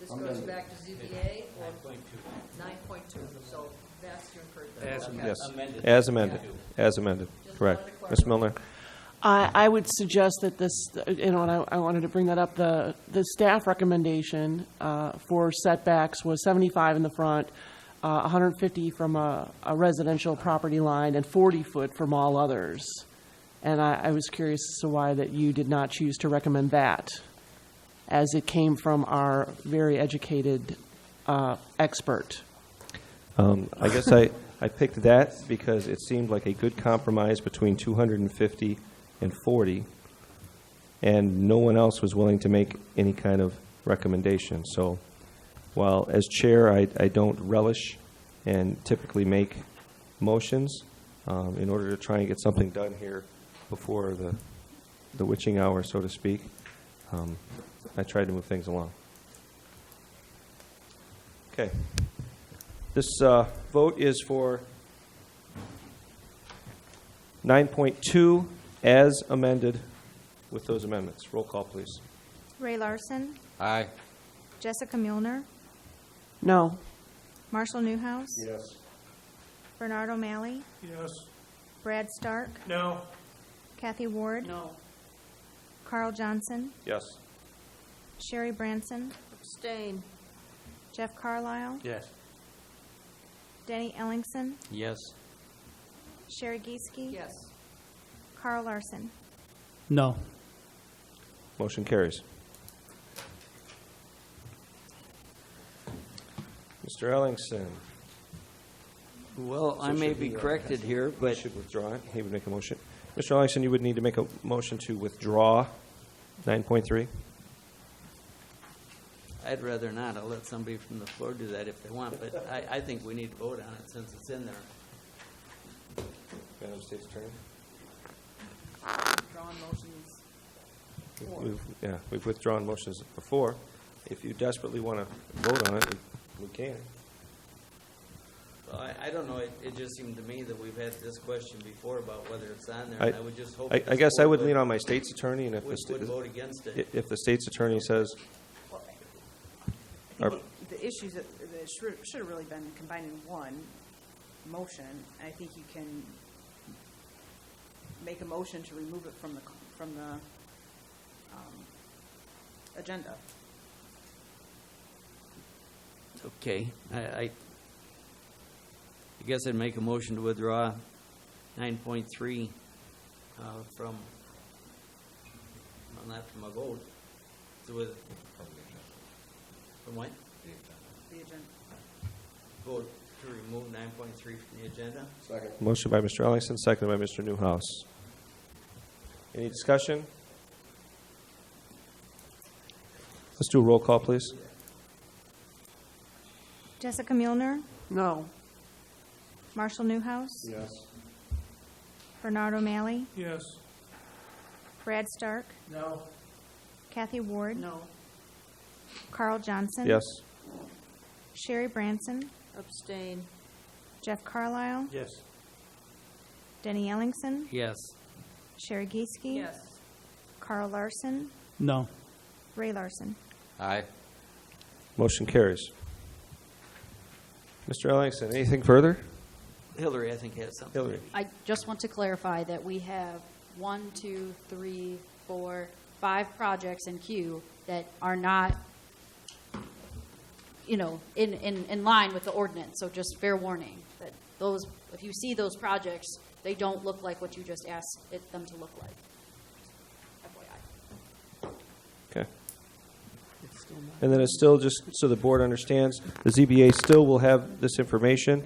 this goes back to ZBA or 9.2, so that's your encouragement. Yes, Okay. as amended, as amended, correct. Ms. Milner? I would suggest that this, and I wanted to bring that up, the staff recommendation for setbacks was 75 in the front, 150 from a residential property line, and 40 foot from all others. And I was curious as to why that you did not choose to recommend that, as it came from our very educated expert. I guess I picked that because it seemed like a good compromise between 250 and 40, and no one else was willing to make any kind of recommendation. So while as chair I don't relish and typically make motions in order to try and get something done here before the witching hour, so to speak, I tried to move things along. Okay. This vote is for 9.2 as amended with those amendments. Roll call, please. Ray Larson, Aye. Jessica Muehlner, No. Marshall Newhouse, Yes. Bernard O'Malley, Yes. Brad Stark, No. Kathy Ward, No. Carl Johnson, Yes. Sherry Branson, Abstain. Jeff Carlisle, Yes. Denny Ellingson, Yes. Sherry Gieske, Yes. Carl Larson. No. Motion carries. Mr. Ellingson. Well, I may be corrected here, We but should withdraw it. He would make a motion. Mr. Ellingson, you would need to make a motion to withdraw 9.3. I'd rather not. I'll let somebody from the floor do that if they want, but I think we need to vote on it since it's in there. Madam State's Attorney? Drawn motions. We've withdrawn motions before. If you desperately want to vote on it, we can. Well, I don't know. It just seemed to me that we've had this question before about whether it's on there, and I would just hope. I guess I would lean on my state's attorney, and if would vote against it. if the state's attorney says, I think the issues that should have really been combined in one motion. I think you can make a motion to remove it from the agenda. Okay. I guess I'd make a motion to withdraw 9.3 from, well, not from a vote, from what? The agenda. Vote to remove 9.3 from the agenda? Second. motion by Mr. Ellingson, seconded by Mr. Newhouse. Any discussion? Let's do a roll call, please. Jessica Muehlner, No. Marshall Newhouse, Yes. Bernard O'Malley, Yes. Brad Stark, No. Kathy Ward, No. Carl Johnson, Yes. Sherry Branson, Abstain. Jeff Carlisle, Yes. Denny Ellingson, Yes. Sherry Gieske, Yes. Carl Larson, No. Ray Larson. Aye. Motion carries. Mr. Ellingson, anything further? Hillary, I think, has something. Hillary. I just want to clarify that we have 1, 2, 3, 4, 5 projects in queue that are not, in line with the ordinance. So just fair warning that those, if you see those projects, they don't look like what you just asked them to look like. FYI. Okay. And then it's still, just so the board understands, the ZBA still will have this information,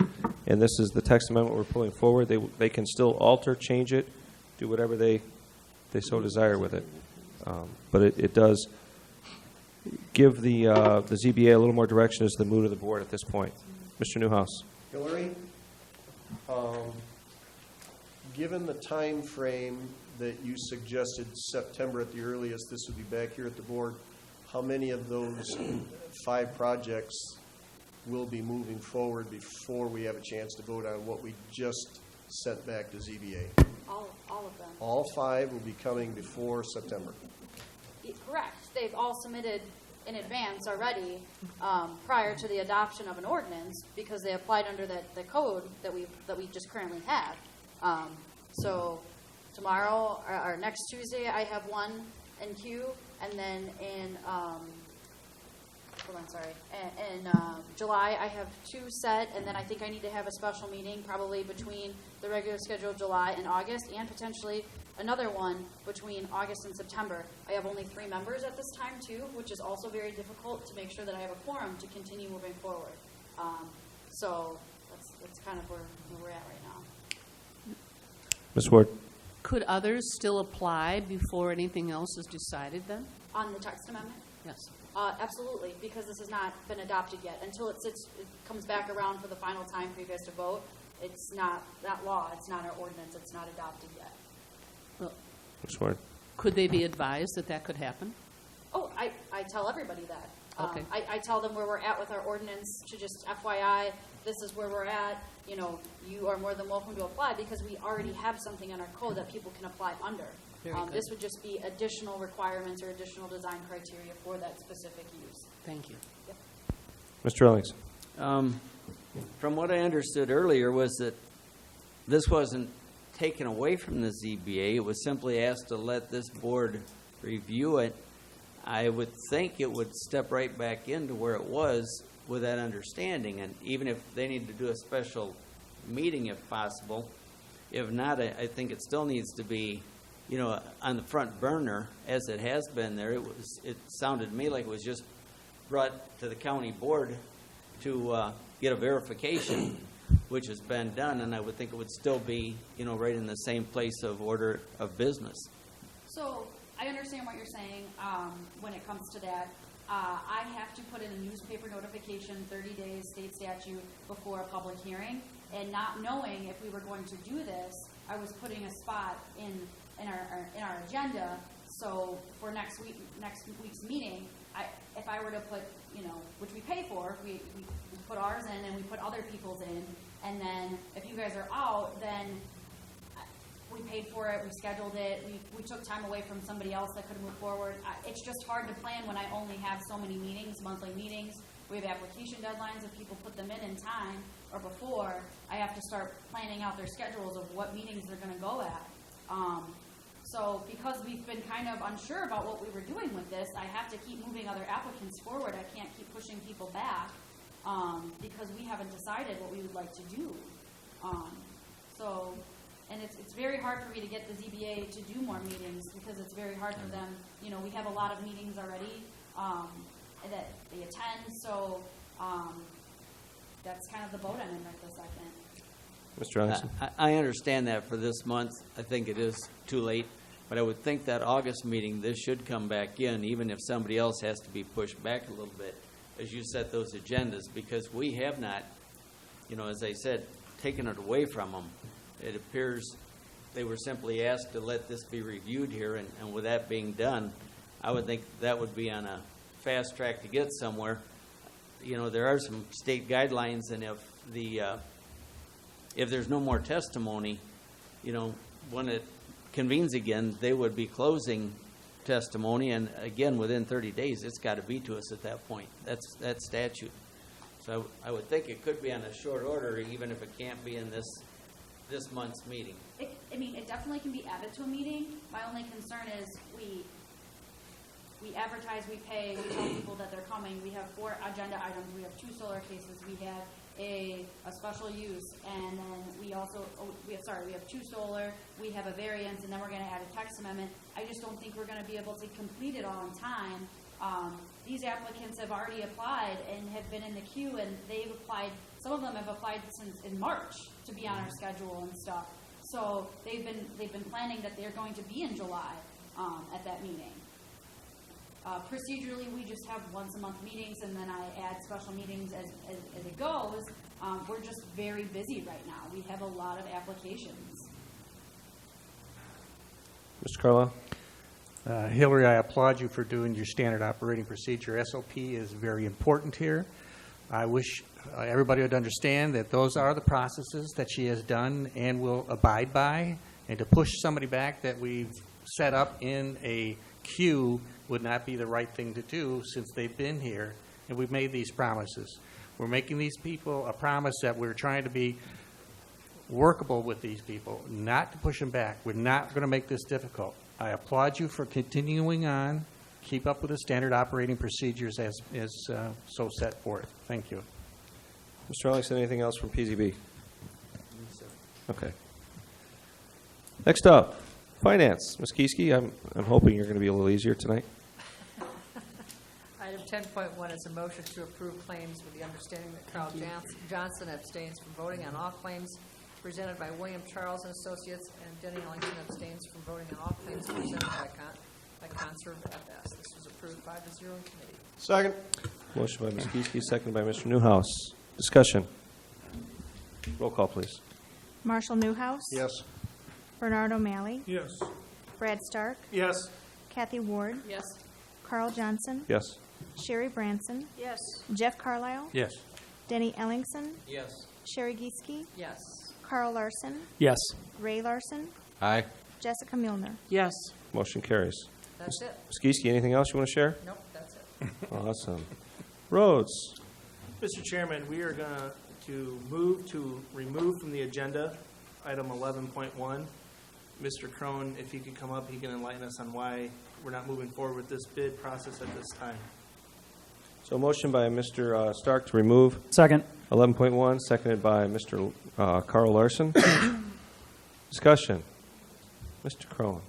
and this is the text amendment we're pulling forward. They can still alter, change it, do whatever they so desire with it. But it does give the ZBA a little more direction as to the mood of the board at this point. Mr. Newhouse. Hillary, given the time frame that you suggested, September at the earliest, this would be back here at the board, how many of those 5 projects will be moving forward before we have a chance to vote on what we just sent back to ZBA? All of them. All 5 will be coming before September. Correct. They've all submitted in advance already, prior to the adoption of an ordinance, because they applied under the code that we just currently have. So tomorrow, or next Tuesday, I have one in queue, and then in July, I have two set, and then I think I need to have a special meeting probably between the regular schedule of July and August, and potentially another one between August and September. I have only 3 members at this time, too, which is also very difficult to make sure that I have a quorum to continue moving forward. So that's kind of where we're at right now. Ms. Ward. Could others still apply before anything else is decided then? On the text amendment? Yes. Absolutely, because this has not been adopted yet. Until it comes back around for the final time for you guys to vote, it's not law, it's not our ordinance, it's not adopted yet. Well, Ms. Ward. could they be advised that that could happen? Oh, I tell everybody that. Okay. I tell them where we're at with our ordinance, to just FYI, this is where we're at. You know, you are more than welcome to apply, because we already have something in our code that people can apply under. Very good. This would just be additional requirements or additional design criteria for that specific use. Thank you. Yep. Mr. Ellings. From what I understood earlier was that this wasn't taken away from the ZBA. It was simply asked to let this board review it. I would think it would step right back into where it was with that understanding. And even if they need to do a special meeting if possible, if not, I think it still needs to be, you know, on the front burner as it has been there. It sounded to me like it was just brought to the county board to get a verification, which has been done, and I would think it would still be, you know, right in the same place of order of business. So I understand what you're saying when it comes to that. I have to put in a newspaper notification, 30 days state statute, before a public hearing. And not knowing if we were going to do this, I was putting a spot in our agenda. So for next week's meeting, if I were to put, you know, which we pay for, we put ours in and we put other people's in, and then if you guys are out, then we paid for it, we scheduled it, we took time away from somebody else that could move forward. It's just hard to plan when I only have so many meetings, monthly meetings. We have application deadlines. If people put them in time or before, I have to start planning out their schedules of what meetings they're going to go at. So because we've been kind of unsure about what we were doing with this, I have to keep moving other applicants forward. I can't keep pushing people back because we haven't decided what we would like to do. And it's very hard for me to get the ZBA to do more meetings because it's very hard for them. You know, we have a lot of meetings already that they attend, so that's kind of the boat I'm in right this second. Mr. Ellingson. I understand that for this month. I think it is too late, but I would think that August meeting, this should come back in, even if somebody else has to be pushed back a little bit as you set those agendas, because we have not, you know, as I said, taken it away from them. It appears they were simply asked to let this be reviewed here, and with that being done, I would think that would be on a fast track to get somewhere. You know, there are some state guidelines, and if there's no more testimony, you know, when it convenes again, they would be closing testimony, and again, within 30 days, it's got to be to us at that point. That's statute. So I would think it could be on a short order, even if it can't be in this month's meeting. It definitely can be added to a meeting. My only concern is we advertise, we pay, we tell people that they're coming. We have 4 agenda items. We have 2 solar cases. We have a special use, and then we have 2 solar. We have a variance, and then we're going to add a text amendment. I just don't think we're going to be able to complete it all in time. These applicants have already applied and have been in the queue, and they've applied. Some of them have applied since in March to be on our schedule and stuff. So they've been planning that they're going to be in July at that meeting. Procedurally, we just have once a month meetings, and then I add special meetings as it goes. We're just very busy right now. We have a lot of applications. Mr. Carlisle. Hillary, I applaud you for doing your standard operating procedure. SOP is very important here. I wish everybody would understand that those are the processes that she has done and will abide by, and to push somebody back that we've set up in a queue would not be the right thing to do since they've been here and we've made these promises. We're making these people a promise that we're trying to be workable with these people, not to push them back. We're not going to make this difficult. I applaud you for continuing on. Keep up with the standard operating procedures as so set forth. Thank you. Mr. Ellingson, anything else from PZB? Okay. Next up, Finance. Ms. Kieske, I'm hoping you're going to be a little easier tonight. Item 10.1 is a motion to approve claims with the understanding that Carl Johnson abstains from voting on all claims presented by William Charles and Associates, and Denny Ellington abstains from voting on all claims presented by Conserv FS. This was approved 5-0 in committee. Second. Motion by Ms. Kieske, seconded by Mr. Newhouse. Discussion. Roll call, please. Marshall Newhouse. Yes. Bernard O'Malley. Yes. Brad Stark. Yes. Kathy Ward. Yes. Carl Johnson. Yes. Sherry Branson. Yes. Jeff Carlisle. Yes. Denny Ellingson. Yes. Sherry Gieske. Yes. Carl Larson. Yes. Ray Larson. Aye. Jessica Milner. Yes. Motion carries. That's it. Ms. Kieske, anything else you want to share? Nope, that's it. Awesome. Roads. Mr. Chairman, we are going to move to remove from the agenda item 11.1. Mr. Crone, if he could come up, he can enlighten us on why we're not moving forward with this bid process at this time. So motion by Mr. Stark to remove. Second. 11.1, seconded by Mr. Carl Larson. Discussion. Mr. Crone.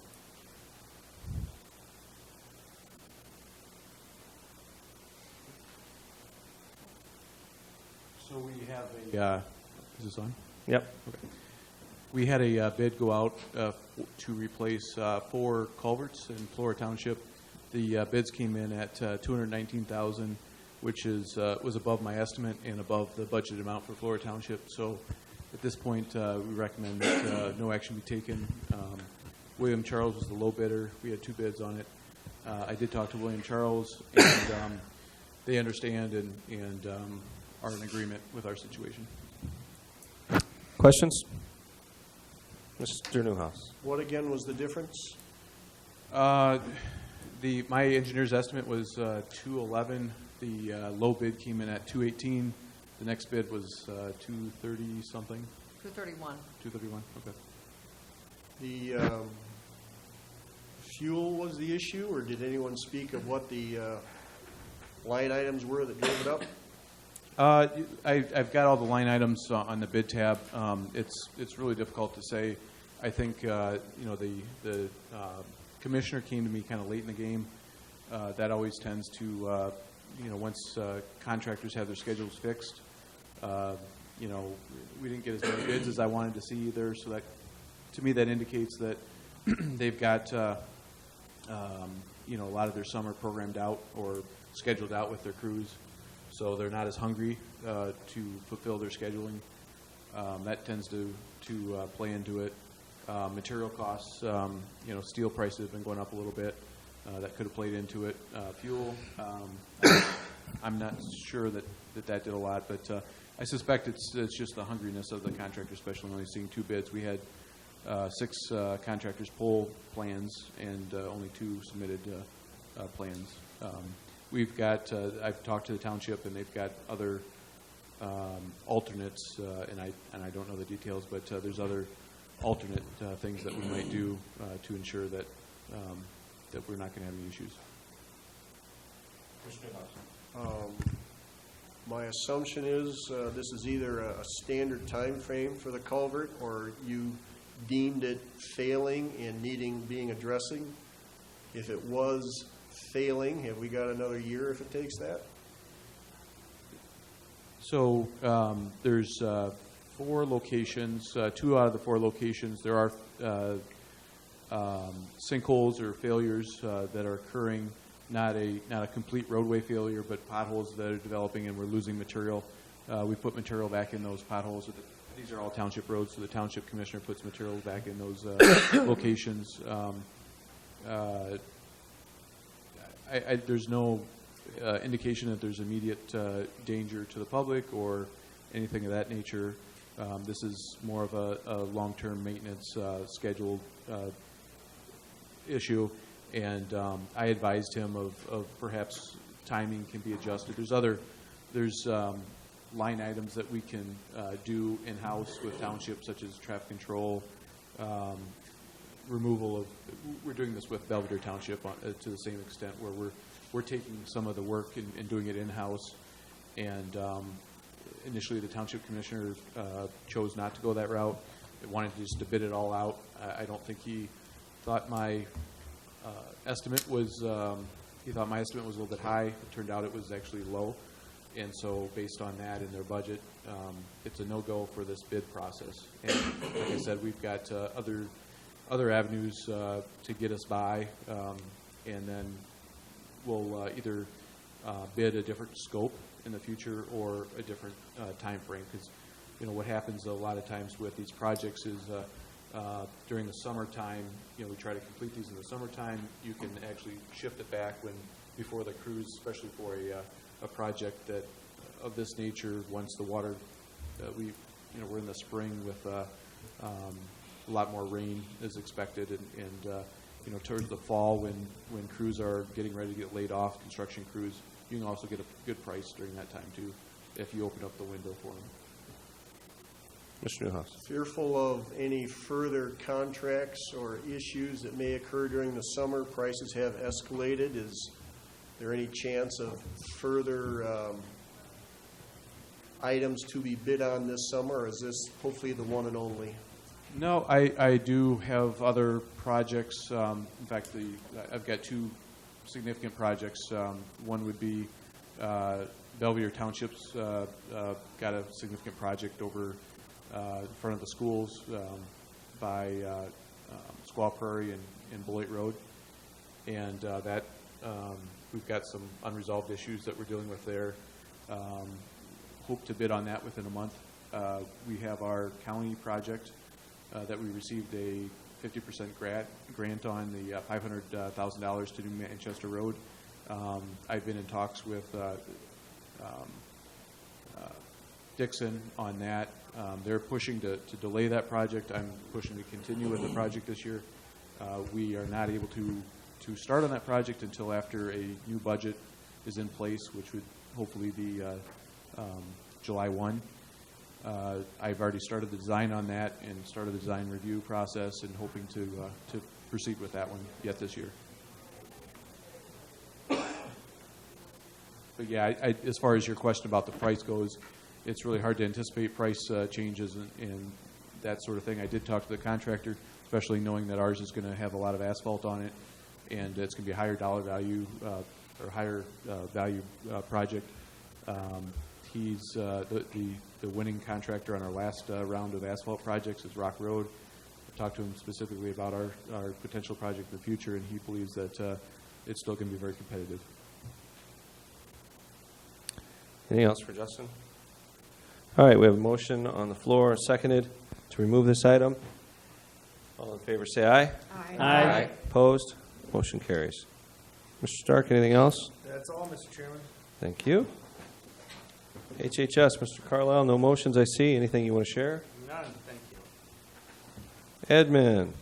So we have a, is this on? Yep. Okay. We had a bid go out to replace 4 culverts in Flora Township. The bids came in at $219,000, which is was above my estimate and above the budget amount for Flora Township. So at this point, we recommend that no action be taken. William Charles was the low bidder. We had 2 bids on it. I did talk to William Charles, and they understand and are in agreement with our situation. Questions? Mr. Newhouse. What again was the difference? My engineer's estimate was 211. The low bid came in at 218. The next bid was 230 something. 231. 231. Okay. The fuel was the issue, or did anyone speak of what the line items were that drove it up? I've got all the line items on the bid tab. It's really difficult to say. I think the commissioner came to me kind of late in the game. That always tends to once contractors have their schedules fixed. We didn't get as many bids as I wanted to see either. So that, to me, that indicates that they've got a lot of their summer programmed out or scheduled out with their crews. So they're not as hungry to fulfill their scheduling. That tends to play into it. Material costs, steel prices have been going up a little bit. That could have played into it. Fuel, I'm not sure that did a lot, but I suspect it's just the hungriness of the contractor, especially only seeing 2 bids. We had 6 contractors pull plans and only 2 submitted plans. We've got, I've talked to the township, and they've got other alternates, and I don't know the details, but there's other alternate things that we might do to ensure that that we're not going to have any issues. My assumption is this is either a standard time frame for the culvert, or you deemed it failing and being addressing. If it was failing, have we got another year if it takes that? So there's 4 locations. 2 out of the 4 locations, there are sinkholes or failures that are occurring. Not a complete roadway failure, but potholes that are developing, and we're losing material. We put material back in those potholes. These are all township roads, so the township commissioner puts material back in those locations. There's no indication that there's immediate danger to the public or anything of that nature. This is more of a long-term maintenance scheduled issue, And I advised him of perhaps timing can be adjusted. There's line items that we can do in-house with townships, such as traffic control, removal of. We're doing this with Belvidere Township to the same extent, where we're taking some of the work and doing it in-house. And initially, the township commissioner chose not to go that route. It wanted just to bid it all out. I don't think he thought my estimate was. He thought my estimate was a little bit high. It turned out it was actually low. And so based on that in their budget, it's a no-go for this bid process. And like I said, we've got other avenues to get us by, and then we'll either bid a different scope in the future or a different time frame. Because what happens a lot of times with these projects is during the summertime, we try to complete these in the summertime. You can actually shift it back before the crews, especially for a project that of this nature. Once the water, we're in the spring with a lot more rain is expected, and towards the fall when crews are getting ready to get laid off, construction crews, you can also get a good price during that time too, if you open up the window for them. Mr. Newhouse. Fearful of any further contracts or issues that may occur during the summer. Prices have escalated. Is there any chance of further items to be bid on this summer, or is this hopefully the one and only? No, I do have other projects. In fact, I've got two significant projects. One would be Belvidere Township's got a significant project over in front of the schools by Squaw Prairie and Beloit Road. And that we've got some unresolved issues that we're dealing with there. Hope to bid on that within a month. We have our county project that we received a 50% grant on, the $500,000 to do Manchester Road. I've been in talks with Dixon on that. They're pushing to delay that project. I'm pushing to continue with the project this year. We are not able to start on that project until after a new budget is in place, which would hopefully be July 1. I've already started the design on that and started the design review process, and hoping to proceed with that one yet this year. But yeah, as far as your question about the price goes, it's really hard to anticipate price changes and that sort of thing. I did talk to the contractor, especially knowing that ours is going to have a lot of asphalt on it, and it's going to be a higher dollar value or higher value project. He's the winning contractor on our last round of asphalt projects is Rock Road. I talked to him specifically about our potential project in the future, and he believes that it's still going to be very competitive. Anything else for Justin? All right, we have a motion on the floor, seconded, to remove this item. All in favor say aye. Aye. Aye. Opposed? Motion carries. Mr. Stark, anything else? That's all, Mr. Chairman. Thank you. HHS, Mr. Carlisle, no motions I see. Anything you want to share? None, thank you. Edmund.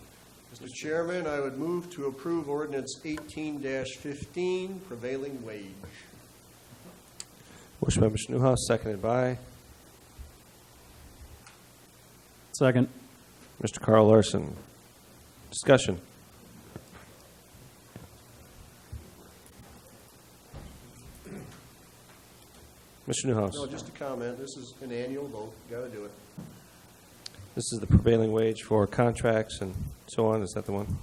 Mr. Chairman, I would move to approve ordinance 18-15, prevailing wage. Motion by Mr. Newhouse, seconded by? Second. Mr. Carl Larson. Discussion. Mr. Newhouse. No, just a comment. This is an annual vote. Got to do it. This is the prevailing wage for contracts and so on. Is that the one?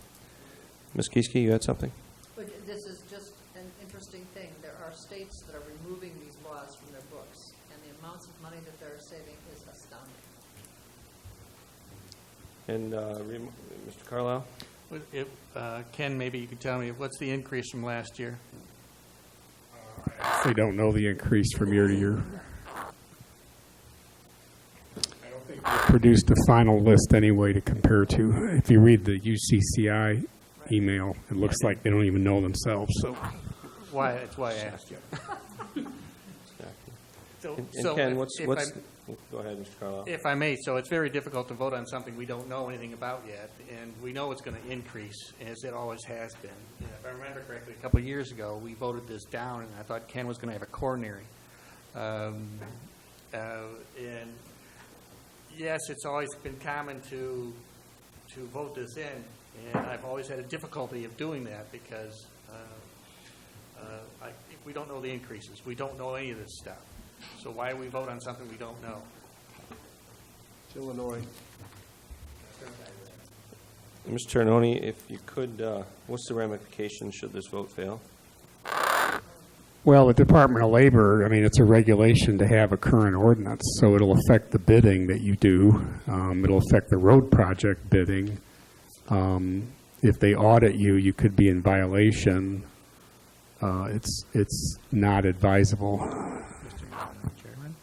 Ms. Kieske, you had something? But this is just an interesting thing. There are states that are removing these laws from their books, and the amounts of money that they're saving is astounding. And Mr. Carlisle? Ken, maybe you could tell me, what's the increase from last year? They don't know the increase from year to year. I don't think they produced a final list anyway to compare to. If you read the UCCI email, it looks like they don't even know themselves. So, that's why I asked you. And Ken, what's go ahead, Mr. Carlisle. If I may, so it's very difficult to vote on something we don't know anything about yet, and we know it's going to increase, as it always has been. If I remember correctly, a couple of years ago, we voted this down, and I thought Ken was going to have a coronary. And yes, it's always been common to vote this in, and I've always had a difficulty of doing that because we don't know the increases. We don't know any of this stuff. So why do we vote on something we don't know? It's Illinois. Mr. Ternoni, if you could, what's the ramification should this vote fail? Well, the Department of Labor, I mean, it's a regulation to have a current ordinance, so it'll affect the bidding that you do. It'll affect the road project bidding. If they audit you, you could be in violation. It's not advisable. Mr. Chairman?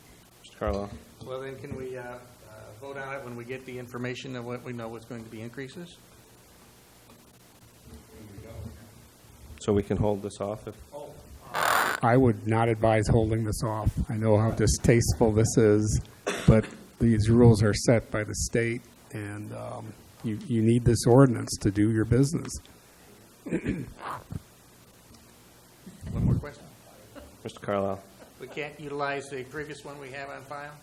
Mr. Carlisle? Well, then can we vote on it when we get the information of what we know what's going to be increases? So we can hold this off if... I would not advise holding this off. I know how distasteful this is, but these rules are set by the state, and you need this ordinance to do your business. One more question. Mr. Carlisle? We can't utilize the previous one we have on file?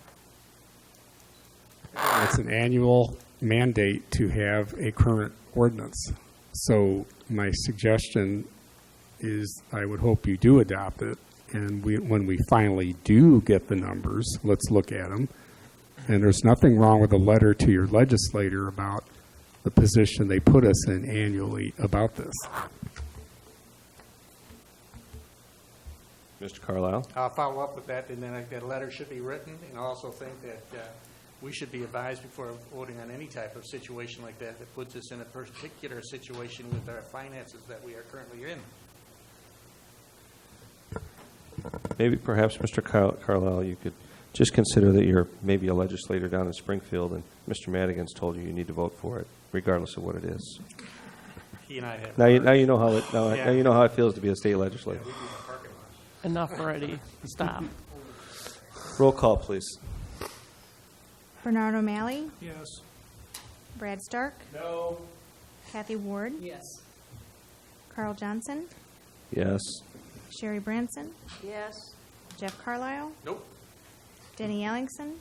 It's an annual mandate to have a current ordinance. So my suggestion is I would hope you do adopt it, and when we finally do get the numbers, let's look at them. And there's nothing wrong with a letter to your legislator about the position they put us in annually about this. Mr. Carlisle? I'll follow up with that, and then that letter should be written, and I also think that we should be advised before voting on any type of situation like that that puts us in a particular situation with our finances that we are currently in. Maybe perhaps, Mr. Carlisle, you could just consider that you're maybe a legislator down in Springfield, and Mr. Madigan's told you need to vote for it, regardless of what it is. He and I have. Now you know how it. Now you know how it feels to be a state legislator. Enough already. Stop. Roll call, please. Bernard O'Malley, Yes. Brad Stark, No. Kathy Ward, Yes. Carl Johnson, Yes. Sherry Branson, Yes. Jeff Carlisle, Nope. Denny Ellingson,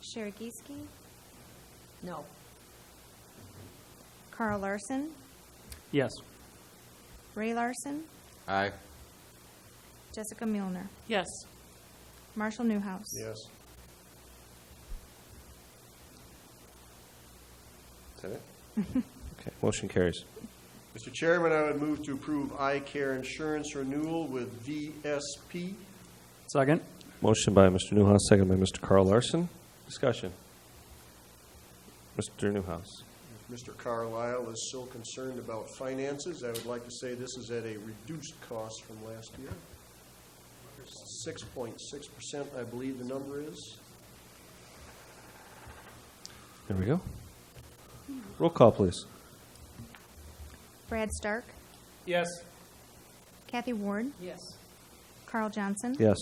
Sherry Gieske, No. Carl Larson, Yes. Ray Larson, Aye. Jessica Muehlner, Yes. Marshall Newhouse. Yes. Is that it? Okay. Motion carries. Mr. Chairman, I would move to approve eye care insurance renewal with VSP. Second. Motion by Mr. Newhouse, second by Mr. Carl Larson. Discussion. Mr. Newhouse. If Mr. Carlisle is so concerned about finances, I would like to say this is at a reduced cost from last year. 6.6%, I believe the number is. There we go. Roll call, please. Brad Stark, Yes. Kathy Ward, Yes. Carl Johnson, Yes.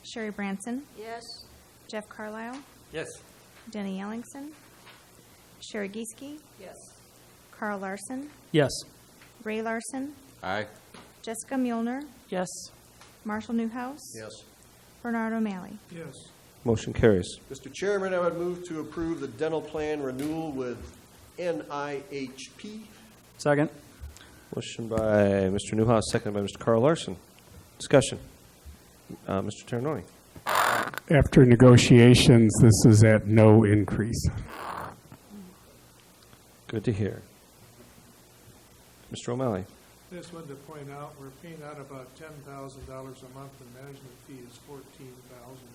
Sherry Branson, Yes. Jeff Carlisle, Yes. Denny Ellingson, Sherry Gieske, Yes. Carl Larson, Yes. Ray Larson, Aye. Jessica Muehlner, Yes. Yes. Marshall Newhouse, Bernard O'Malley. Yes. Motion carries. Mr. Chairman, I would move to approve the dental plan renewal with NIHP. Second. Motion by Mr. Newhouse, second by Mr. Carl Larson. Discussion. Mr. Ternoni. After negotiations, this is at no increase. Good to hear. Mr. O'Malley. Just wanted to point out, we're paying out about $10,000 a month, and management fee is $14,000 a month.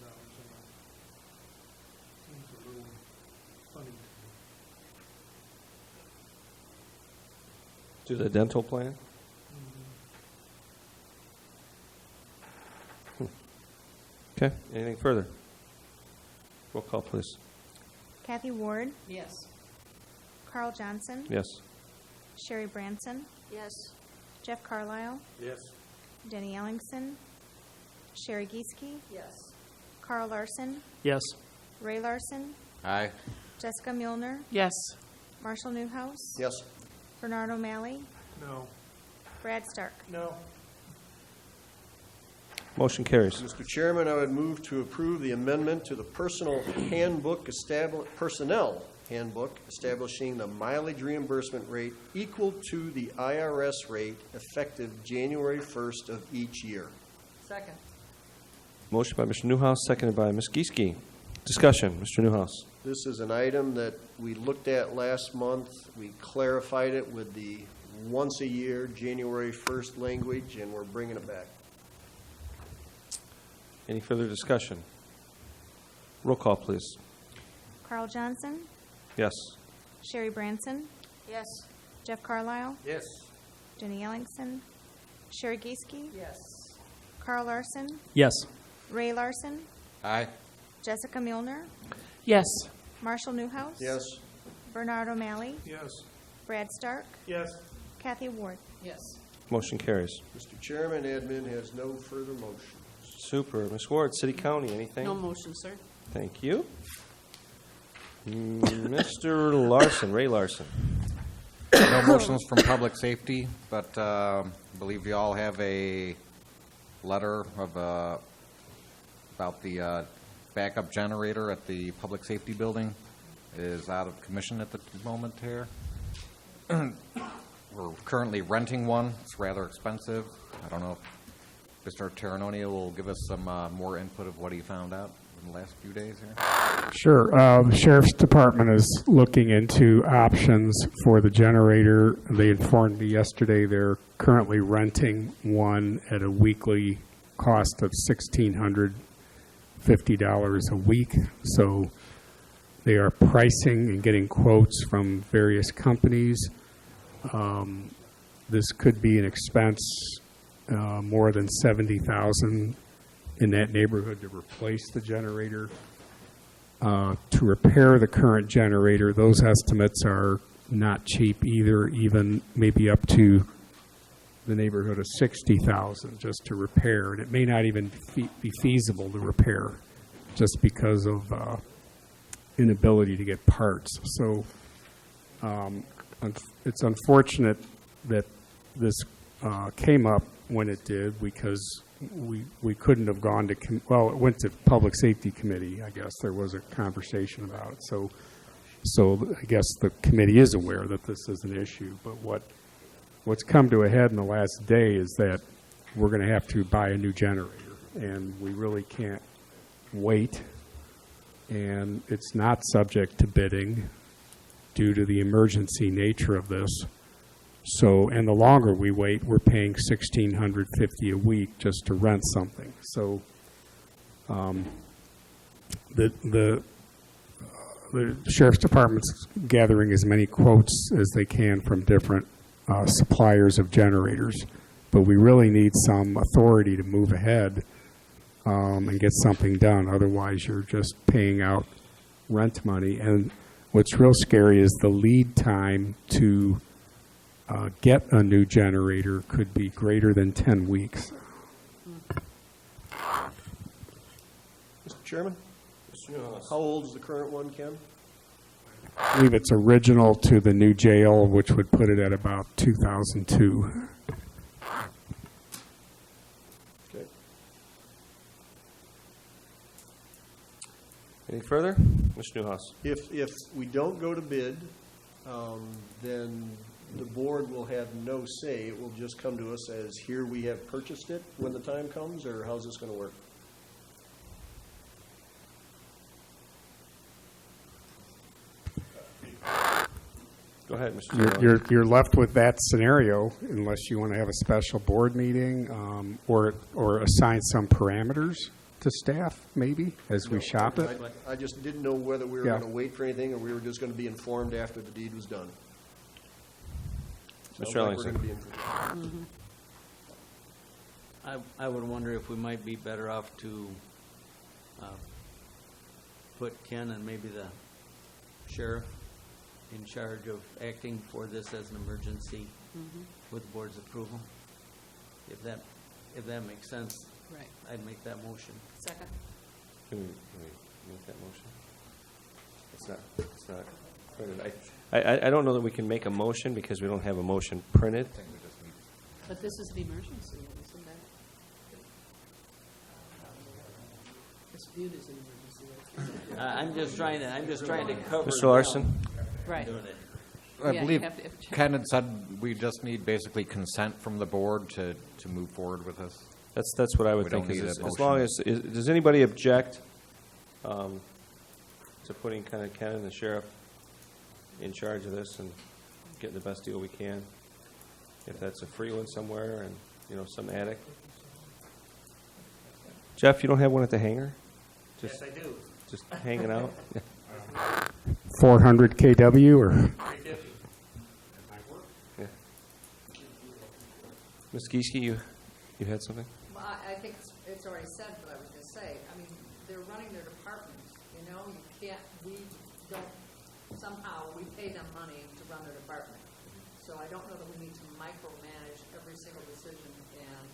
Seems a little funny to me. Do the dental plan? Okay. Anything further? Roll call, please. Kathy Ward, Yes. Carl Johnson, Yes. Sherry Branson, Yes. Jeff Carlisle, Yes. Denny Ellingson, Sherry Gieske, Yes. Carl Larson, Yes. Ray Larson, Aye. Jessica Muehlner, Yes. Marshall Newhouse, Yes. Bernard O'Malley, No. Brad Stark. No. Motion carries. Mr. Chairman, I would move to approve the amendment to the personnel handbook establishing the mileage reimbursement rate equal to the IRS rate effective January 1st of each year. Second. Motion by Mr. Newhouse, seconded by Ms. Gieske. Discussion, Mr. Newhouse. This is an item that we looked at last month. We clarified it with the once a year, January 1st language, and we're bringing it back. Any further discussion? Roll call, please. Carl Johnson, Yes. Sherry Branson, Yes. Jeff Carlisle, Yes. Jenny Ellingson, Sherry Gieske, Yes. Carl Larson, Yes. Ray Larson, Aye. Jessica Milner, Yes. Marshall Newhouse, Yes. Bernard O'Malley, Yes. Brad Stark, Yes. Kathy Ward. Yes. Motion carries. Mr. Chairman, admin has no further motion. Super. Ms. Ward, City County, anything? No motion, sir. Thank you. Mr. Larson, Ray Larson. No motions from public safety, but I believe you all have a letter of about the backup generator at the public safety building. It is out of commission at the moment here. We're currently renting one. It's rather expensive. I don't know if Mr. Terranoni will give us some more input of what he found out in the last few days here. Sure. The Sheriff's Department is looking into options for the generator. They informed me yesterday they're currently renting one at a weekly cost of $1,650 a week. So they are pricing and getting quotes from various companies. This could be an expense more than $70,000 in that neighborhood to replace the generator. To repair the current generator, those estimates are not cheap either, even maybe up to the neighborhood of $60,000 just to repair. And it may not even be feasible to repair just because of inability to get parts. So it's unfortunate that this came up when it did, because we couldn't have gone to, it went to Public Safety Committee, I guess. There was a conversation about it. So I guess the committee is aware that this is an issue. But what's come to a head in the last day is that we're going to have to buy a new generator, and we really can't wait. And it's not subject to bidding due to the emergency nature of this. So, and the longer we wait, we're paying $1,650 a week just to rent something. So, the Sheriff's Department's gathering as many quotes as they can from different suppliers of generators, but we really need some authority to move ahead and get something done. Otherwise, you're just paying out rent money. And what's real scary is the lead time to get a new generator could be greater than 10 weeks. Mr. Chairman? How old is the current one, Ken? I believe it's original to the new jail, which would put it at about 2002. Okay. Any further? Mr. Newhouse. If we don't go to bid, then the board will have no say. It will just come to us as, here we have purchased it when the time comes, or how's this going to work? Go ahead, Mr. You're left with that scenario unless you want to have a special board meeting or assign some parameters to staff, maybe, as we shop it. I just didn't know whether we were going to wait for anything or we were just going to be informed after the deed was done. Mr. Ellingson. I would wonder if we might be better off to put Ken and maybe the sheriff in charge of acting for this as an emergency with the board's approval. If that makes sense, right, I'd make that motion. Second. Can we make that motion? It's not printed. I don't know that we can make a motion because we don't have a motion printed. But this is the emergency, isn't that? It's viewed as an emergency. I'm just trying to cover. Mr. Larson? Right. I Yeah, believe you have to- Ken had said we just need basically consent from the board to move forward with this. That's what I would We don't think. need Is a as long as does anybody object to putting kind of Ken and the sheriff in charge of this and getting the best deal we can? If that's a free one somewhere and some attic. Jeff, you don't have one at the hangar? Yes, I do. Just hanging out. 400 kW or? 350. Yeah. Ms. Gieske, you had something? Well, I think it's already said what I was going to say. I mean, they're running their departments, we don't, somehow, we pay them money to run their department. So I don't know that we need to micromanage every single decision, and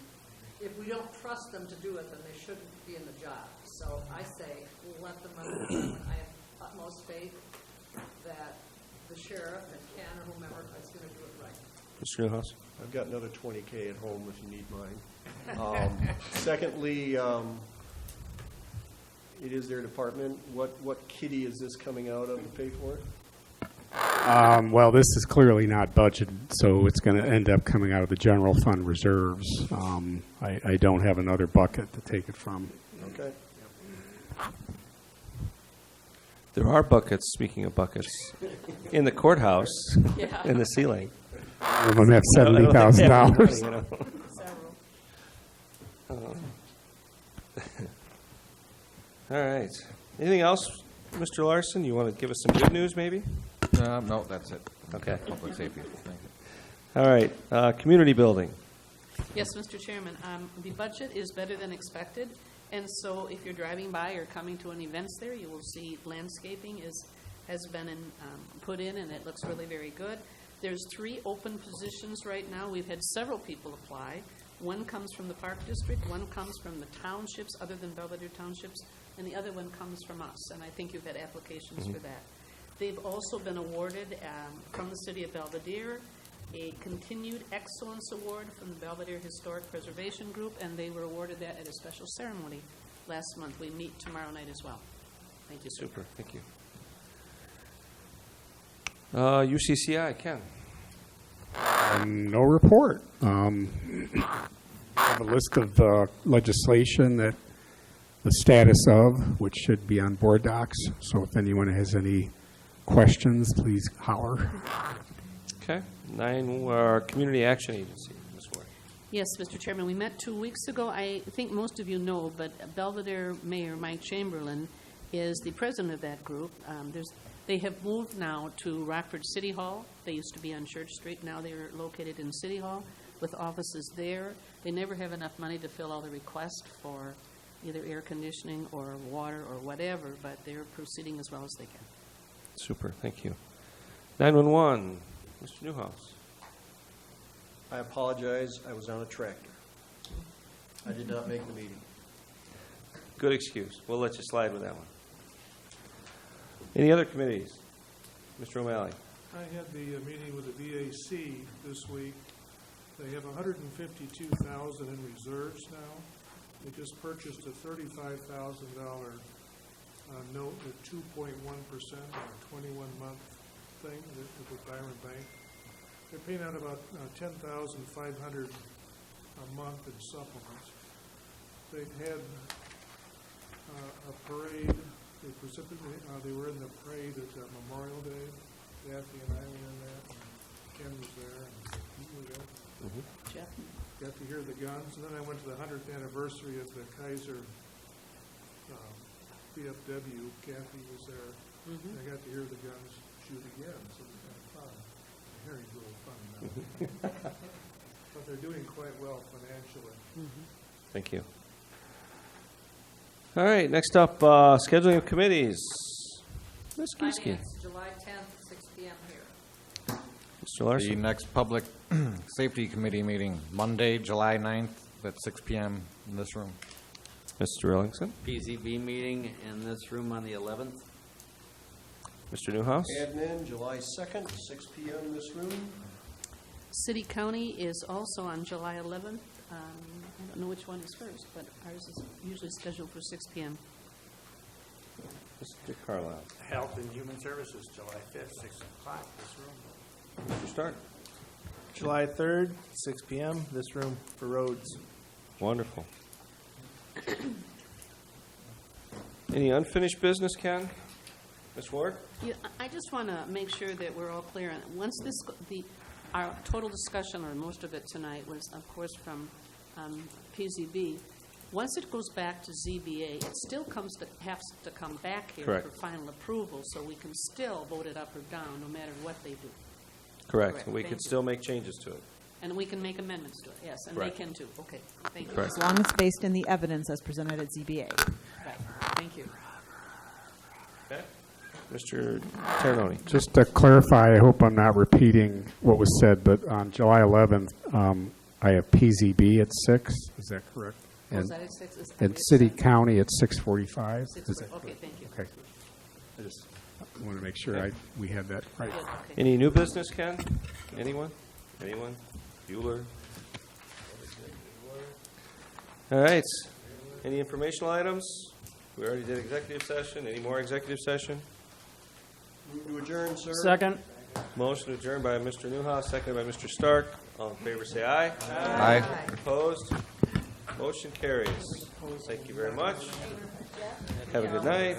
if we don't trust them to do it, then they shouldn't be in the job. So I say, let them run the department. I have utmost faith that the sheriff and Ken or whomever is going to do it right. Mr. Newhouse? I've got another 20K at home if you need mine. Secondly, it is their department. What kitty is this coming out of to pay for it? Well, this is clearly not budgeted, so it's going to end up coming out of the general fund reserves. I don't have another bucket to take it from. Okay. There are buckets, speaking of buckets, in the courthouse, in the ceiling. Some of them have $70,000. All right. Anything else, Mr. Larson? You want to give us some good news, maybe? No, that's it. Okay. Public safety. Thank you. All right. Community building. Yes, Mr. Chairman, the budget is better than expected, and so if you're driving by or coming to an events there, you will see landscaping has been put in, and it looks really very good. There's 3 open positions right now. We've had several people apply. One comes from the Park District, one comes from the townships other than Belvidere Townships, and the other one comes from us, and I think you've had applications for that. They've also been awarded from the City of Belvidere a Continued Excellence Award from the Belvidere Historic Preservation Group, and they were awarded that at a special ceremony last month. We meet tomorrow night as well. Thank you, sir. Super. Thank you. UCCI, Ken. No report. I have a list of legislation that the status of, which should be on board docs. So if anyone has any questions, please holler. Okay. 9, Community Action Agency, Ms. Ward. Yes, Mr. Chairman, we met 2 weeks ago. I think most of you know, but Belvidere Mayor Mike Chamberlain is the president of that group. They have moved now to Rockford City Hall. They used to be on Church Street. Now they're located in City Hall with offices there. They never have enough money to fill all the requests for either air conditioning or water or whatever, but they're proceeding as well as they can. Super. Thank you. 911, Mr. Newhouse. I apologize. I was on a tractor. I did not make the meeting. Good excuse. We'll let you slide with that one. Any other committees? Mr. O'Malley. I had the meeting with the VAC this week. They have $152,000 in reserves now. They just purchased a $35,000 note at 2.1% on a 21-month thing with Byron Bank. They're paying out about $10,500 a month in supplements. They've had a parade. They were in the parade at Memorial Day. Kathy and I were in that. And Ken was there. And you were there. Jeff? Got to hear the guns. And then I went to the 100th anniversary of the Kaiser VFW. Kathy was there. And I got to hear the guns shoot again. So it was kind of fun. The hearing's a little fun now. But they're doing quite well financially. Thank you. All right. Next up, scheduling of committees. Ms. Gieske. Finance, July 10th, 6 p.m. here. Mr. Larson. The next Public Safety Committee meeting, Monday, July 9th at 6 p.m. in this room. Mr. Ellingson. PZB meeting in this room on the 11th. Mr. Newhouse? Admin, July 2nd, 6 p.m. in this room. City County is also on July 11th. I don't know which one is first, but ours is usually scheduled for 6 p.m. Mr. Carlisle? Health and Human Services, July 5th, 6 o'clock, this room. Mr. Stark? July 3rd, 6 p.m., this room for roads. Wonderful. Any unfinished business, Ken? Ms. Ward? Yeah, I just want to make sure that we're all clear on it. Once our total discussion, or most of it tonight, was, of course, from PZB. Once it goes back to ZBA, it still has to come back here Correct. for final approval, so we can still vote it up or down, no matter what they do. Correct. We Thank could you. still make changes to it. And we can make amendments to it, yes, and Correct. they can too. Okay, thank you. Correct. As long as it's based in the evidence as presented at ZBA. Right, thank you. Okay. Mr. Terranoni? Just to clarify, I hope I'm not repeating what was said, but on July 11th, I have PZB at 6. Is that correct? Was And- that at 6? Is that And what it City said? County at 6:45. Is that Okay, correct? thank you. Okay. I just want to make sure we had that right. Good, okay. Any new business, Ken? Anyone? Anyone? Bueller? All right. Any informational items? We already did executive session. Any more executive session? Move to adjourn, sir. Second. Motion adjourned by Mr. Newhouse, seconded by Mr. Stark. All in favor, say aye. Aye. Opposed? Motion carries. Thank you very much. Have a good night.